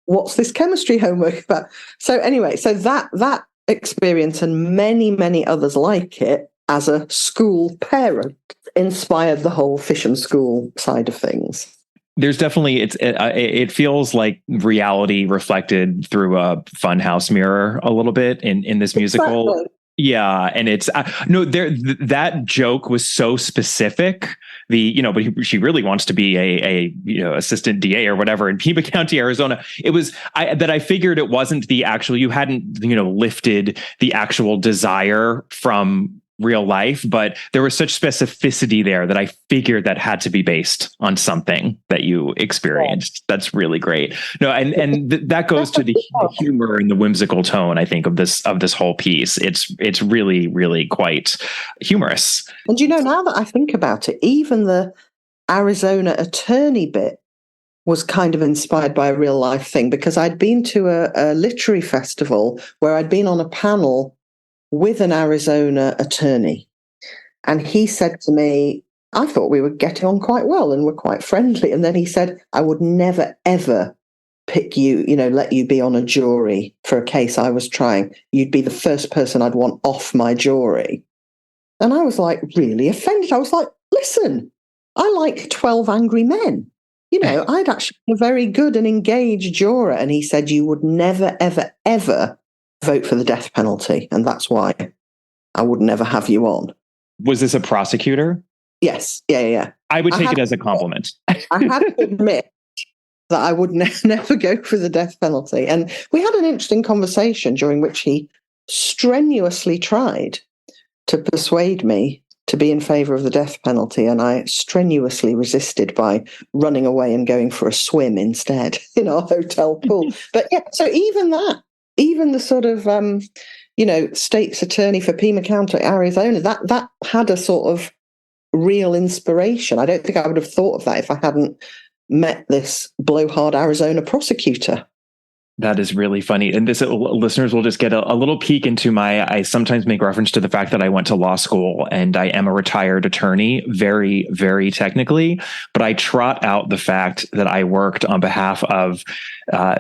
what's this chemistry homework about? So anyway, so that experience and many, many others like it as a school parent inspired the whole Fisham School side of things. There's definitely, it feels like reality reflected through a funhouse mirror a little bit in this musical. Exactly. Yeah, and it's that joke was so specific. But she really wants to be a assistant DA or whatever in Pima County, Arizona. It was I figured it wasn't the actual. You hadn't lifted the actual desire from real life, but there was such specificity there that I figured that had to be based on something that you experienced. Yeah. That's really great. No, and that goes to the humor and the whimsical tone, I think, of this whole piece. It's really, really quite humorous. And now that I think about it, even the Arizona attorney bit was kind of inspired by a real life thing, because I'd been to a literary festival where I'd been on a panel with an Arizona attorney. And he said to me, I thought we were getting on quite well and were quite friendly. And then he said, I would never, ever pick you, let you be on a jury for a case I was trying, you'd be the first person I'd want off my jury. And I was like really offended. I was like, listen, I like 12 Angry Men. I'd actually be a very good and engaged juror. And he said, you would never, ever, ever vote for the death penalty. And that's why I would never have you on. Was this a prosecutor? Yes. Yeah. I would take it as a compliment. I had to admit that I would never go for the death penalty. And we had an interesting conversation during which he strenuously tried to persuade me to be in favour of the death penalty, and I strenuously resisted by running away and going for a swim instead in our hotel pool. But yeah, so even the sort of state's attorney for Pima County, Arizona, that had a sort of real inspiration. I don't think I would have thought of that if I hadn't met this blowhard Arizona prosecutor. That is really funny. And this listeners will just get a little peek into I sometimes make reference to the fact that I went to law school and I am a retired attorney, very, very technically, but I trot out the fact that I worked on behalf of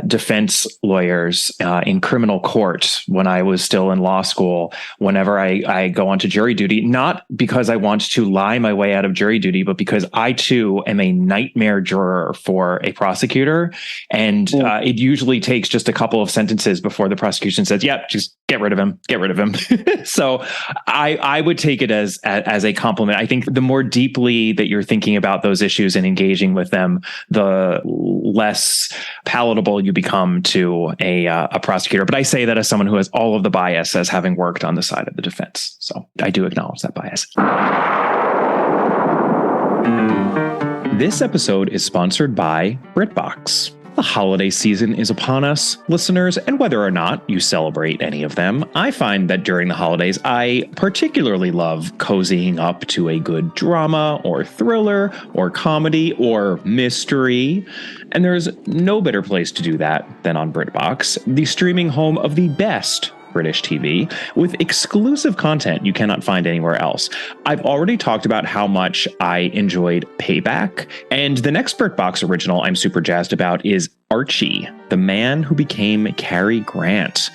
defense lawyers in criminal court when I was still in law school, whenever I go onto jury duty, not because I want to lie my way out of jury duty, but because I too am a nightmare juror for a prosecutor. And it usually takes just a couple of sentences before the prosecution says, yep, just get rid of him. So I would take it as a compliment. I think the more deeply that you're thinking about those issues and engaging with them, the less palatable you become to a prosecutor. But I say that as someone who has all of the bias as having worked on the side of the defense. So I do acknowledge that bias. This episode is sponsored by BritBox. The holiday season is upon us, listeners, and whether or not you celebrate any of them, I find that during the holidays, I particularly love cozying up to a good drama or thriller or comedy or mystery. And there's no better place to do that than on BritBox, the streaming home of the best British TV, with exclusive content you cannot find anywhere else. I've already talked about how much I enjoyed Payback, and the next BritBox original I'm super jazzed about is Archie, the man who became Cary Grant.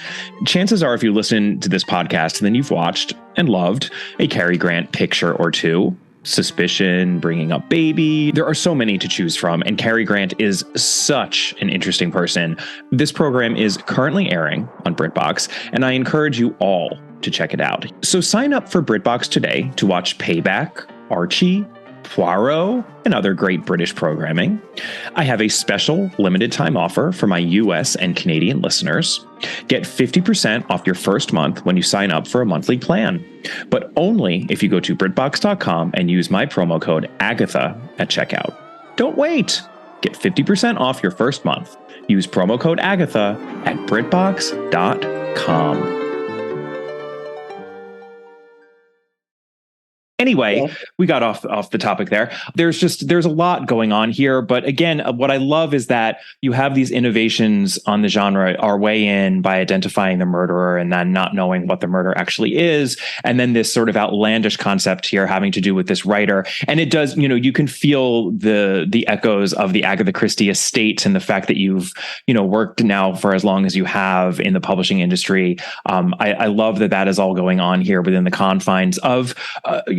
Chances are, if you listen to this podcast, then you've watched and loved a Cary Grant picture or two. Suspicion, Bringing Up Baby. There are so many to choose from, and Cary Grant is such an interesting person. This program is currently airing on BritBox, and I encourage you all to check it out. So sign up for BritBox today to watch Payback, Archie, Poirot, and other great British programming. I have a special limited time offer for my US and Canadian listeners. Get 50% off your first month when you sign up for a monthly plan, but only if you go to BritBox.com and use my promo code Agatha at checkout. Don't wait. Get 50% off your first month. Use promo code Agatha at BritBox.com. Anyway, we got off the topic there. There's a lot going on here. But again, what I love is that you have these innovations on the genre, our way in by identifying the murderer and then not knowing what the murder actually is. And then this sort of outlandish concept here having to do with this writer. And it does, you can feel the echoes of the Agatha Christie estate and the fact that you've, worked now for as long as you have in the publishing industry. I love that is all going on here within the confines of,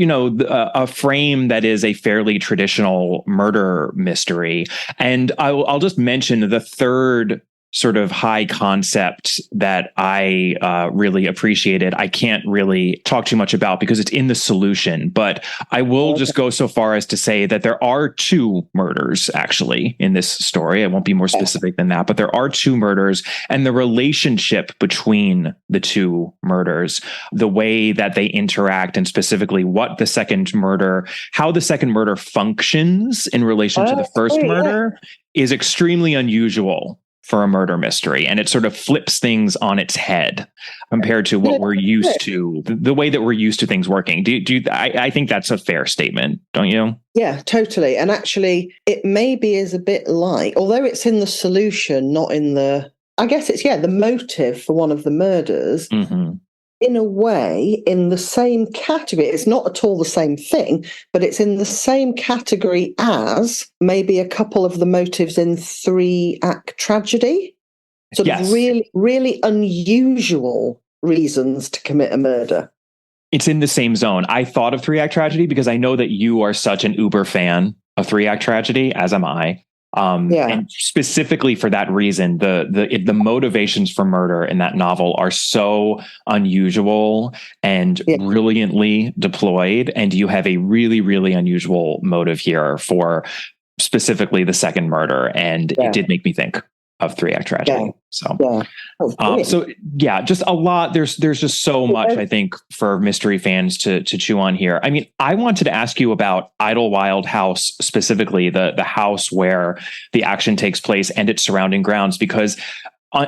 a frame that is a fairly traditional murder mystery. And I'll just mention the third sort of high concept that I really appreciated. I can't really talk too much about because it's in the solution, but I will just go so far as to say that there are two murders actually in this story. I won't be more specific than that, but there are two murders, and the relationship between the two murders, the way that they interact, and specifically what the second murder, how the second murder functions in relation to the first murder is extremely unusual for a murder mystery, and it sort of flips things on its head compared to what we're used to, the way that we're used to things working. I think that's a fair statement, don't you? Yeah, totally. And actually, it maybe is a bit like, although it's in the solution, not in the, I guess it's, the motive for one of the murders. Mm-hmm. in a way, in the same category. It's not at all the same thing, but it's in the same category as maybe a couple of the motives in 3-act tragedy. Sort of really, really unusual reasons to commit a murder. It's in the same zone. I thought of 3-act tragedy because I know that you are such an uber fan of 3-act tragedy, as am I. And specifically for that reason, the motivations for murder in that novel are so unusual and brilliantly deployed. And you have a really, really unusual motive here for specifically the second murder. And it did make me think of 3-act tragedy. Just a lot. There's just so much, I think, for mystery fans to chew on here. I mean, I wanted to ask you about Idlewild House, specifically the house where the action takes place and its surrounding grounds, because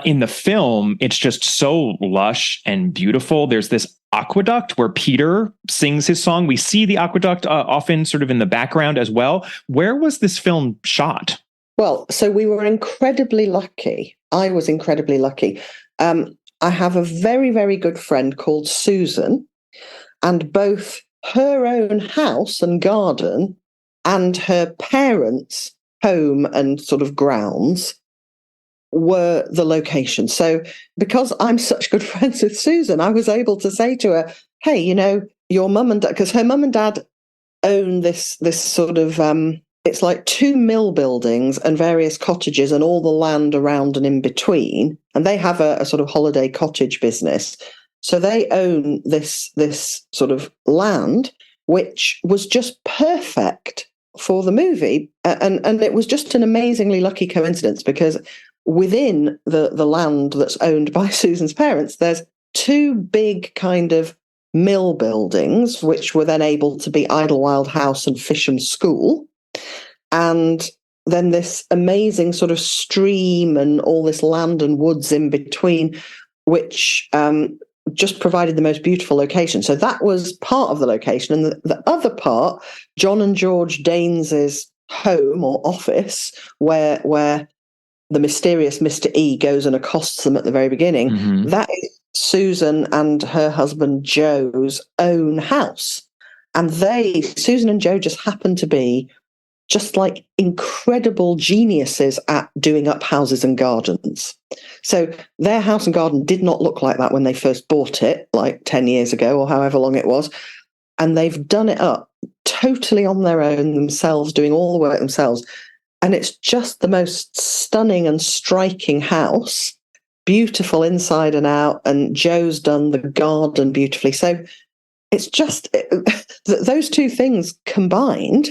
in the film, it's just so lush and beautiful. There's this aqueduct where Peter sings his song. We see the aqueduct often sort of in the background as well. Where was this film shot? Well, so we were incredibly lucky. I was incredibly lucky. I have a very, very good friend called Susan, and both her own house and garden and her parents' home and sort of grounds were the location. So because I'm such good friends with Susan, I was able to say to her, hey, you know, your mum and dad, because her mum and dad own this sort of... it's like 2 mill buildings and various cottages and all the land around and in between. And they have a sort of holiday cottage business. So they own this sort of land, which was just perfect for the movie. And it was just an amazingly lucky coincidence, because within the land that's owned by Susan's parents, there's 2 big kind of mill buildings, which were then able to be Idlewild House and Fisham School. And then this amazing sort of stream and all this land and woods in between, which just provided the most beautiful location. So that was part of the location. And the other part, John and George Daines's home or office, where the mysterious Mr. E goes and accosts them at the very beginning, that is Susan and her husband Joe's own house. And Susan and Joe just happen to be just like incredible geniuses at doing up houses and gardens. So their house and garden did not look like that when they first bought it, like 10 years ago or however long it was. And they've done it up totally on their own themselves, doing all the work themselves. And it's just the most stunning and striking house, beautiful inside and out. And Joe's done the garden beautifully. So it's just those 2 things combined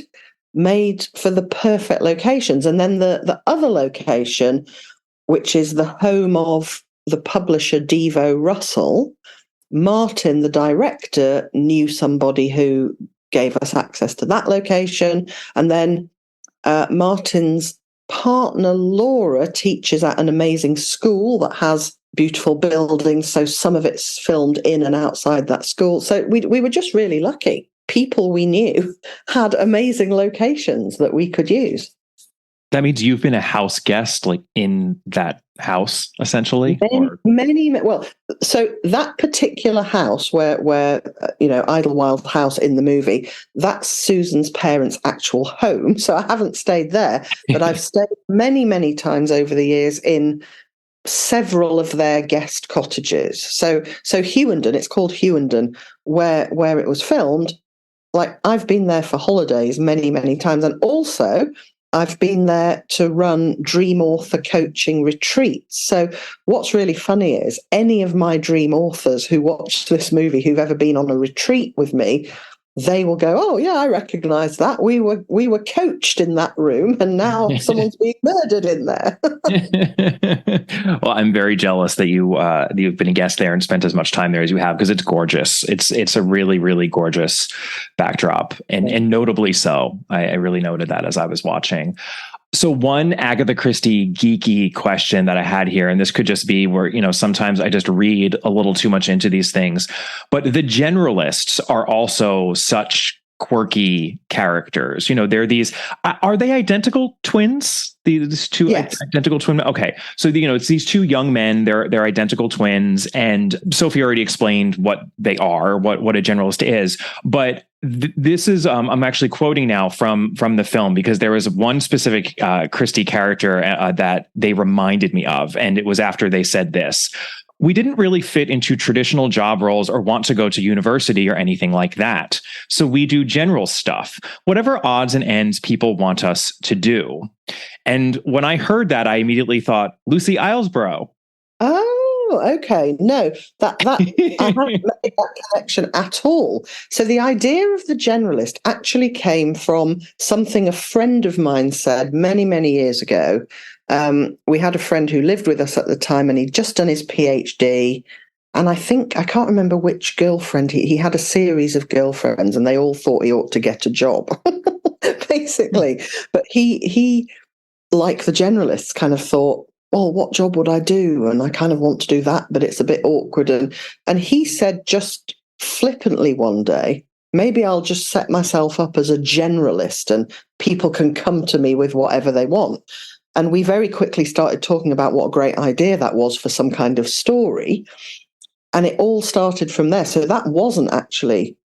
made for the perfect locations. And then the other location, which is the home of the publisher Devo Russell, Martin, the director, knew somebody who gave us access to that location. And then Martin's partner, Laura, teaches at an amazing school that has beautiful buildings. So some of it's filmed in and outside that school. So we were just really lucky. People we knew had amazing locations that we could use. That means you've been a house guest, like in that house, essentially? Many. Well, so that particular house where Idlewild House in the movie, that's Susan's parents' actual home. So I haven't stayed there, but I've stayed many, many times over the years in several of their guest cottages. So Hewenden, it's called Hewenden, where it was filmed. Like, I've been there for holidays many, many times. And also, I've been there to run dream author coaching retreats. So what's really funny is any of my dream authors who watch this movie, who've ever been on a retreat with me, they will go, oh, yeah, I recognize that. We were coached in that room, and now someone's being murdered in there. Well, I'm very jealous that you've been a guest there and spent as much time there as you have, because it's gorgeous. It's a really, really gorgeous backdrop, and notably so. I really noted that as I was watching. So one Agatha Christie geeky question that I had here, and this could just be where, sometimes I just read a little too much into these things, but the generalists are also such quirky characters. You know, they're these, are they identical twins? These two identical twin. Okay. So, you know, it's these two young men, they're identical twins. And Sophie already explained what they are, what a generalist is. But this is, I'm actually quoting now from the film, because there was one specific Christie character that they reminded me of. And it was after they said this: "We didn't really fit into traditional job roles or want to go to university or anything like that. So we do general stuff, whatever odds and ends people want us to do." And when I heard that, I immediately thought, Lucy Islesborough. Oh, okay. No, that I haven't made that connection at all. So the idea of the generalist actually came from something a friend of mine said many, many years ago. We had a friend who lived with us at the time, and he'd just done his PhD. And I can't remember which girlfriend, he had a series of girlfriends, and they all thought he ought to get a job, basically. But he, like the generalists, kind of thought, well, what job would I do? And I kind of want to do that, but it's a bit awkward. And he said just flippantly one day, maybe I'll just set myself up as a generalist and people can come to me with whatever they want. And we very quickly started talking about what a great idea that was for some kind of story. And it all started from there. So that wasn't actually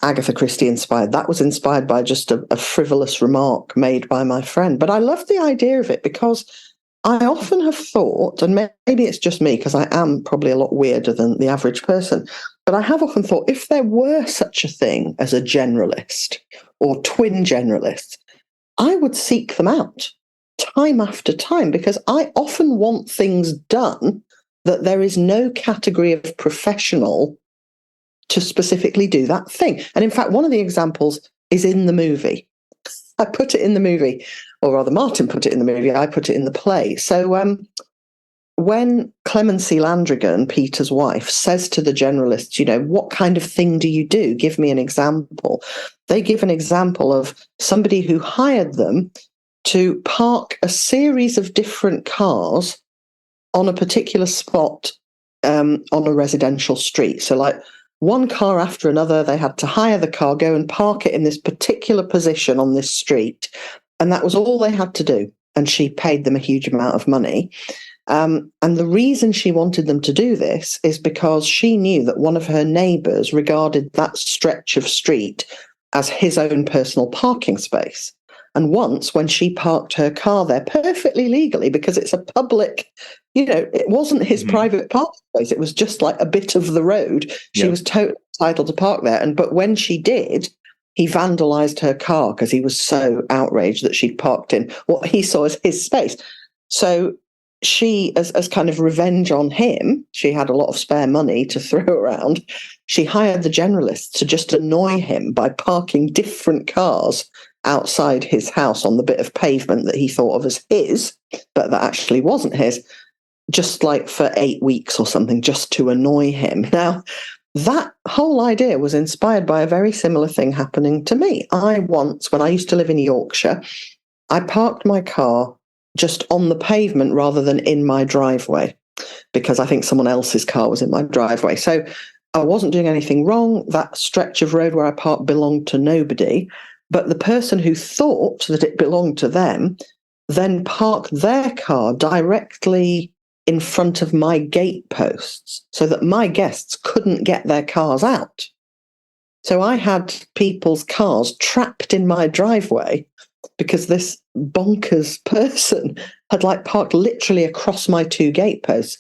Agatha Christie inspired. That was inspired by just a frivolous remark made by my friend. But I love the idea of it, because I often have thought, and maybe it's just me because I am probably a lot weirder than the average person, but I have often thought, if there were such a thing as a generalist or twin generalists, I would seek them out time after time, because I often want things done that there is no category of professional to specifically do that thing. And in fact, one of the examples is in the movie. I put it in the movie, or rather Martin put it in the movie, I put it in the play. So when Clemency Landrigan, Peter's wife, says to the generalists, you know, what kind of thing do you do? Give me an example. They give an example of somebody who hired them to park a series of different cars on a particular spot on a residential street. So like one car after another, they had to hire the car, go and park it in this particular position on this street. And that was all they had to do. And she paid them a huge amount of money. And the reason she wanted them to do this is because she knew that one of her neighbours regarded that stretch of street as his own personal parking space. And once, when she parked her car there perfectly legally, because it's a public, you know, it wasn't his private parking space, it was just like a bit of the road. She was totally entitled to park there. But when she did, he vandalized her car because he was so outraged that she'd parked in what he saw as his space. So she, as kind of revenge on him, she had a lot of spare money to throw around. She hired the generalists to just annoy him by parking different cars outside his house on the bit of pavement that he thought of as his, but that actually wasn't his, just like for 8 weeks or something, just to annoy him. Now, that whole idea was inspired by a very similar thing happening to me. I once, when I used to live in Yorkshire, I parked my car just on the pavement rather than in my driveway, because I think someone else's car was in my driveway. So I wasn't doing anything wrong. That stretch of road where I parked belonged to nobody. But the person who thought that it belonged to them then parked their car directly in front of my gate posts so that my guests couldn't get their cars out. So I had people's cars trapped in my driveway because this bonkers person had like parked literally across my 2 gate posts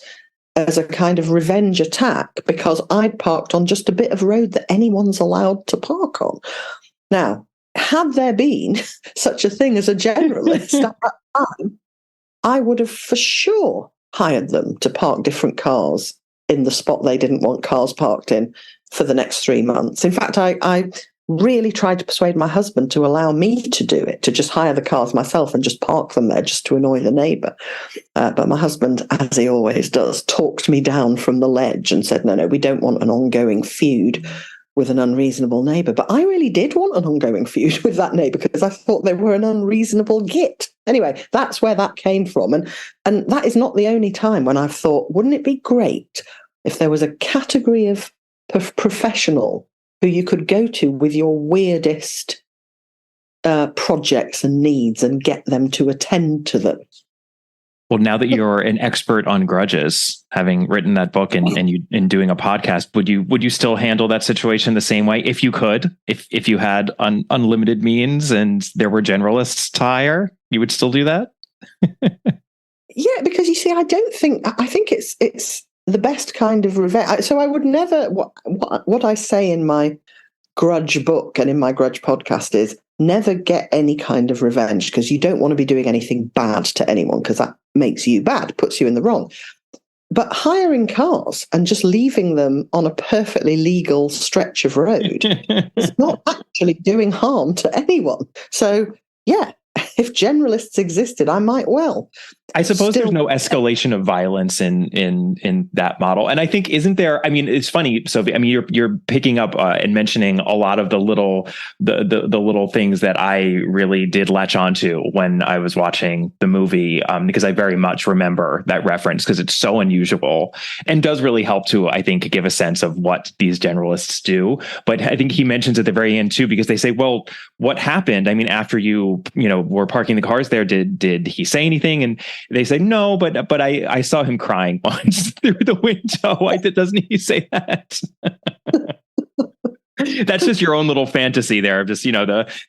as a kind of revenge attack because I'd parked on just a bit of road that anyone's allowed to park on. Now, had there been such a thing as a generalist at that time, I would have for sure hired them to park different cars in the spot they didn't want cars parked in for the next 3 months. In fact, I really tried to persuade my husband to allow me to do it, to just hire the cars myself and just park them there just to annoy the neighbour. But my husband, as he always does, talked me down from the ledge and said, no, we don't want an ongoing feud with an unreasonable neighbour. But I really did want an ongoing feud with that neighbour because I thought they were an unreasonable git. Anyway, that's where that came from. And that is not the only time when I've thought, wouldn't it be great if there was a category of professional who you could go to with your weirdest projects and needs and get them to attend to them. Well, now that you're an expert on grudges, having written that book and doing a podcast, would you still handle that situation the same way if you could? If you had unlimited means and there were generalists to hire, you would still do that? Yeah, because you see, I think it's the best kind of revenge. So I would never, what I say in my grudge book and in my grudge podcast is never get any kind of revenge, because you don't want to be doing anything bad to anyone, because that makes you bad, puts you in the wrong. But hiring cars and just leaving them on a perfectly legal stretch of road is not actually doing harm to anyone. So, yeah, if generalists existed, I might well. I suppose there's no escalation of violence in that model. And I think, isn't there, I mean, it's funny, Sophie, I mean, you're picking up and mentioning a lot of the little things that I really did latch onto when I was watching the movie, because I very much remember that reference, because it's so unusual and does really help to, I think, give a sense of what these generalists do. But I think he mentions at the very end too, because they say, well, what happened? I mean, after you were parking the cars there, did he say anything? And they say, no, but I saw him crying once through the window. Doesn't he say that? That's just your own little fantasy there. Just,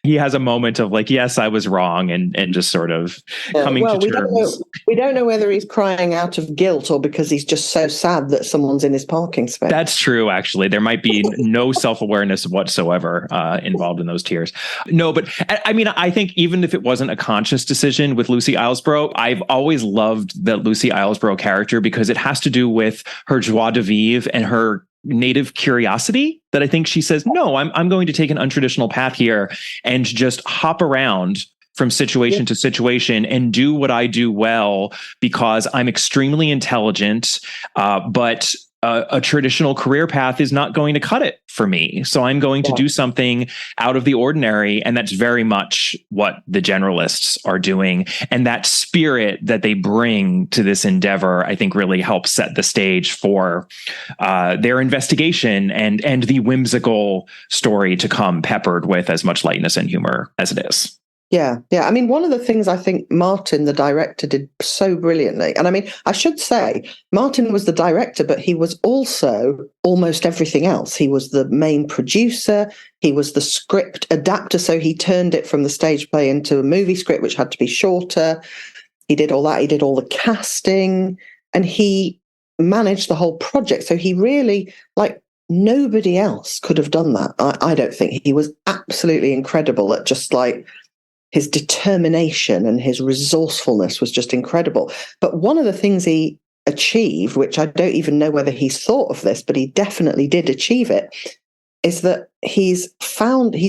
he has a moment of like, yes, I was wrong. And just sort of coming to terms. We don't know whether he's crying out of guilt or because he's just so sad that someone's in his parking space. That's true. Actually, there might be no self-awareness whatsoever involved in those tears. No, but I mean, I think even if it wasn't a conscious decision with Lucy Islesborough, I've always loved the Lucy Islesborough character because it has to do with her joie de vivre and her native curiosity, that I think she says, no, I'm going to take an untraditional path here and just hop around from situation to situation and do what I do well, because I'm extremely intelligent, but a traditional career path is not going to cut it for me. So I'm going to do something out of the ordinary. And that's very much what the generalists are doing. And that spirit that they bring to this endeavor, I think, really helps set the stage for their investigation and the whimsical story to come, peppered with as much lightness and humor as it is. Yeah. I mean, one of the things I think Martin, the director, did so brilliantly, and I mean, I should say, Martin was the director, but he was also almost everything else. He was the main producer. He was the script adapter. So he turned it from the stage play into a movie script, which had to be shorter. He did all that. He did all the casting, and he managed the whole project. So he really, like, nobody else could have done that. I don't think. He was absolutely incredible at just like, his determination and his resourcefulness was just incredible. But one of the things he achieved, which I don't even know whether he's thought of this, but he definitely did achieve it, is that he's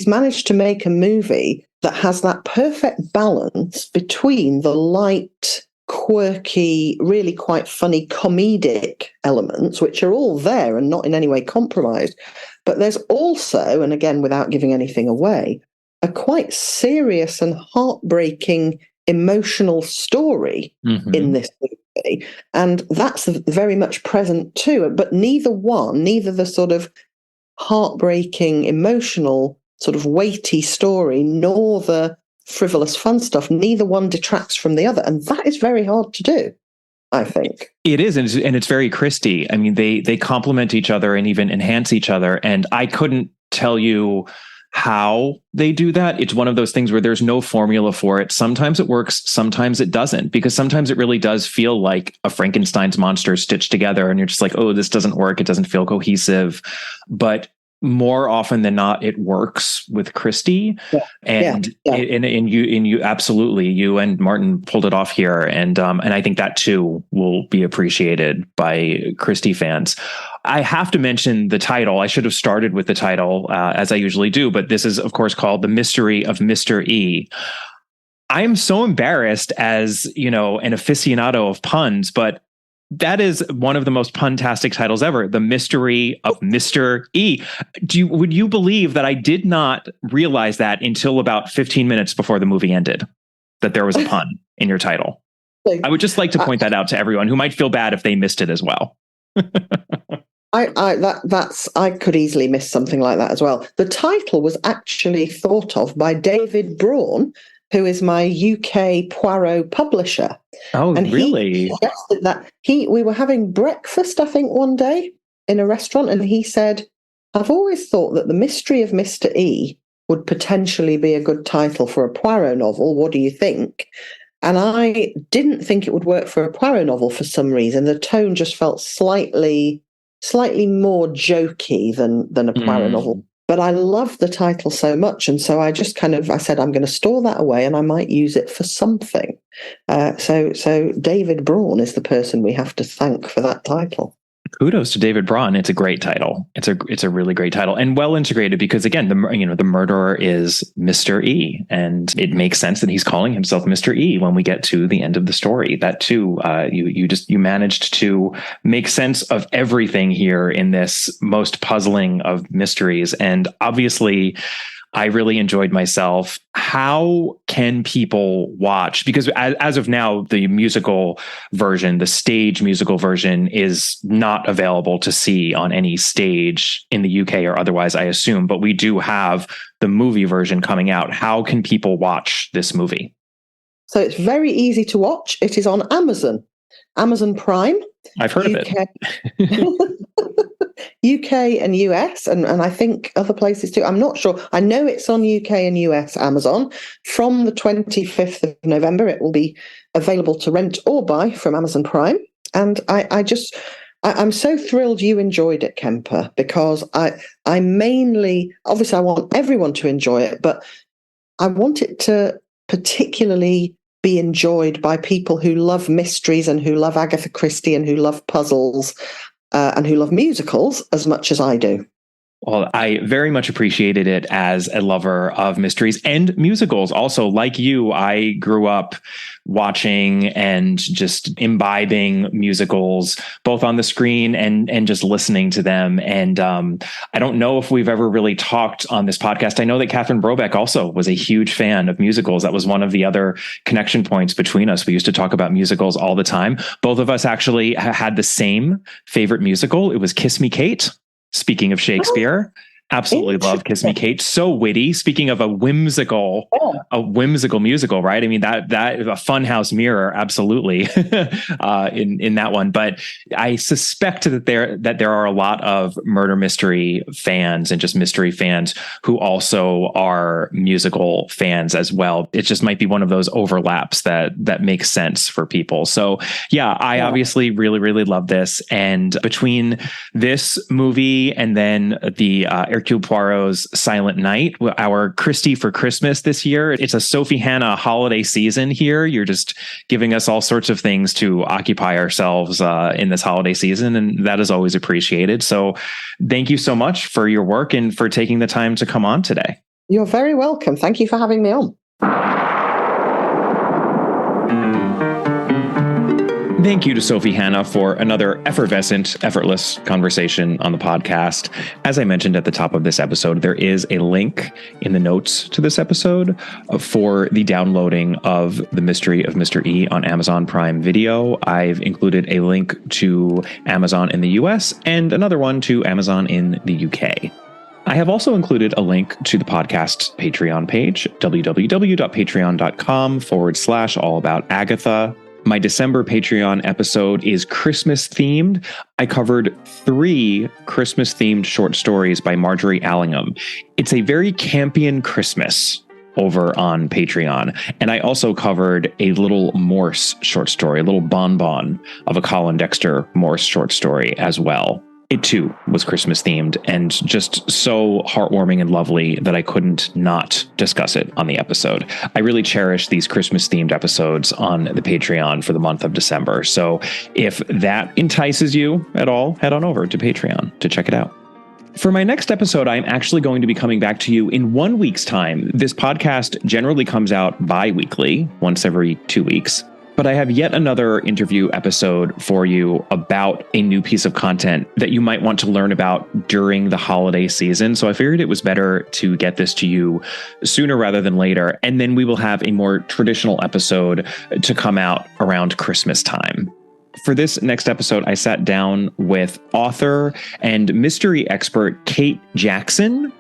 managed to make a movie that has that perfect balance between the light, quirky, really quite funny comedic elements, which are all there and not in any way compromised. But there's also, and again, without giving anything away, a quite serious and heartbreaking emotional story in this movie. And that's very much present too. But neither the sort of heartbreaking, emotional, sort of weighty story, nor the frivolous fun stuff, neither one detracts from the other. And that is very hard to do, I think. It is, and it's very Christie. I mean, they complement each other and even enhance each other. And I couldn't tell you how they do that. It's one of those things where there's no formula for it. Sometimes it works, sometimes it doesn't, because sometimes it really does feel like a Frankenstein's monster stitched together and you're just like, oh, this doesn't work. It doesn't feel cohesive. But more often than not, it works with Christie. And you absolutely, you and Martin pulled it off here. And I think that too will be appreciated by Christie fans. I have to mention the title. I should have started with the title, as I usually do, but this is, of course, called The Mystery of Mr. E. I am so embarrassed as, an aficionado of puns, but that is one of the most puntastic titles ever. The Mystery of Mr. E. Would you believe that I did not realize that until about 15 minutes before the movie ended, that there was a pun in your title? I would just like to point that out to everyone who might feel bad if they missed it as well. I could easily miss something like that as well. The title was actually thought of by David Braun, who is my UK Poirot publisher. Oh, And really? he suggested that we were having breakfast, I think, one day in a restaurant, and he said, I've always thought that The Mystery of Mr. E would potentially be a good title for a Poirot novel. What do you think? And I didn't think it would work for a Poirot novel for some reason. The tone just felt slightly more jokey than a Poirot novel. But I love the title so much. And so I just I said, I'm going to store that away and I might use it for something. So David Braun is the person we have to thank for that title. Kudos to David Braun. It's a great title. It's a really great title and well integrated because again, the murderer is Mr. E, and it makes sense that he's calling himself Mr. E when we get to the end of the story. That too, you managed to make sense of everything here in this most puzzling of mysteries, and obviously, I really enjoyed myself. How can people watch? Because as of now, the musical version, the stage musical version, is not available to see on any stage in the UK or otherwise, I assume. But we do have the movie version coming out. How can people watch this movie? So it's very easy to watch. It is on Amazon Prime. I've heard of it. UK and US, and I think other places too. I'm not sure. I know it's on UK and US Amazon. From the 25th of November, it will be available to rent or buy from Amazon Prime. And I'm so thrilled you enjoyed it, Kemper, because I mainly, obviously I want everyone to enjoy it, but I want it to particularly be enjoyed by people who love mysteries and who love Agatha Christie and who love puzzles. And who love musicals as much as I do. Well, I very much appreciated it as a lover of mysteries and musicals. Also, like you, I grew up watching and just imbibing musicals, both on the screen and just listening to them. And I don't know if we've ever really talked on this podcast. I know that Catherine Brobeck also was a huge fan of musicals. That was one of the other connection points between us. We used to talk about musicals all the time. Both of us actually had the same favorite musical. It was Kiss Me, Kate. Speaking of Shakespeare, absolutely love Kiss Me, Kate. So witty. Speaking of a whimsical musical, right? I mean, that a funhouse mirror, absolutely, in that one. But I suspect that there are a lot of murder mystery fans and just mystery fans who also are musical fans as well. It just might be one of those overlaps that makes sense for people. So yeah, I obviously really, really love this. And between this movie and then the Hercule Poirot's Silent Night, our Christie for Christmas this year, it's a Sophie Hannah holiday season here. You're just giving us all sorts of things to occupy ourselves in this holiday season, and that is always appreciated. So thank you so much for your work and for taking the time to come on today. You're very welcome. Thank you for having me on. Thank you to Sophie Hannah for another effervescent, effortless conversation on the podcast. As I mentioned at the top of this episode, there is a link in the notes to this episode for the downloading of The Mystery of Mr. E on Amazon Prime Video. I've included a link to Amazon in the US and another one to Amazon in the UK. I have also included a link to the podcast's Patreon page, www.patreon.com/allaboutagatha. My December Patreon episode is Christmas themed. I covered 3 Christmas themed short stories by Marjorie Allingham. It's a very Campion Christmas over on Patreon. And I also covered a little Morse short story, a little bonbon of a Colin Dexter Morse short story as well. It too was Christmas themed and just so heartwarming and lovely that I couldn't not discuss it on the episode. I really cherish these Christmas themed episodes on the Patreon for the month of December. So if that entices you at all, head on over to Patreon to check it out. For my next episode, I'm actually going to be coming back to you in 1 week's time. This podcast generally comes out bi-weekly, once every 2 weeks. But I have yet another interview episode for you about a new piece of content that you might want to learn about during the holiday season. So I figured it was better to get this to you sooner rather than later. And then we will have a more traditional episode to come out around Christmas time. For this next episode, I sat down with author and mystery expert Kate Jackson,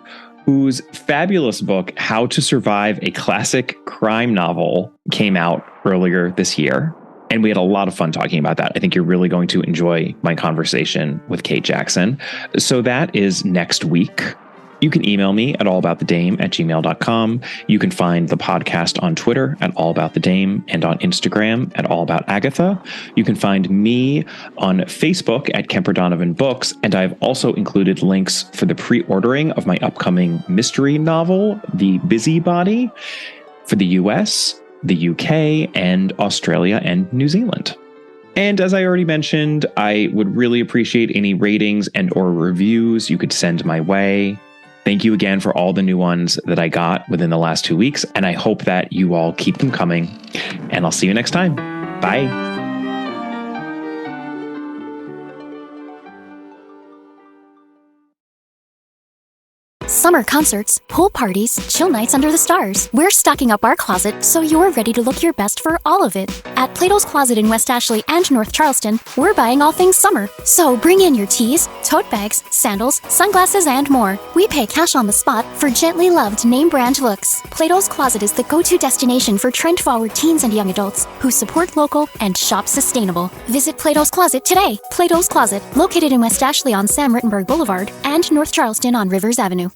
whose fabulous book, How to Survive a Classic Crime Novel, came out earlier this year. And we had a lot of fun talking about that. I think you're really going to enjoy my conversation with Kate Jackson. So that is next week. You can email me at allaboutthedame@gmail.com. You can find the podcast on Twitter at allaboutthedame and on Instagram at allaboutagatha. You can find me on Facebook at Kemper Donovan Books. And I've also included links for the pre-ordering of my upcoming mystery novel, The Busybody, for the US, the UK, and Australia and New Zealand. And as I already mentioned, I would really appreciate any ratings and or reviews you could send my way. Thank you again for all the new ones that I got within the last 2 weeks, and I hope that you all keep them coming. And I'll see you next time. Bye. Summer concerts, pool parties, chill nights under the stars. We're stocking up our closet so you're ready to look your best for all of it. At Plato's Closet in West Ashley and North Charleston, we're buying all things summer. So bring in your tees, tote bags, sandals, sunglasses, and more. We pay cash on the spot for gently loved name brand looks. Plato's Closet is the go-to destination for trend-forward teens and young adults who support local and shop sustainable. Visit Plato's Closet today. Plato's Closet, located in West Ashley on Sam Rittenberg Boulevard and North Charleston on Rivers Avenue.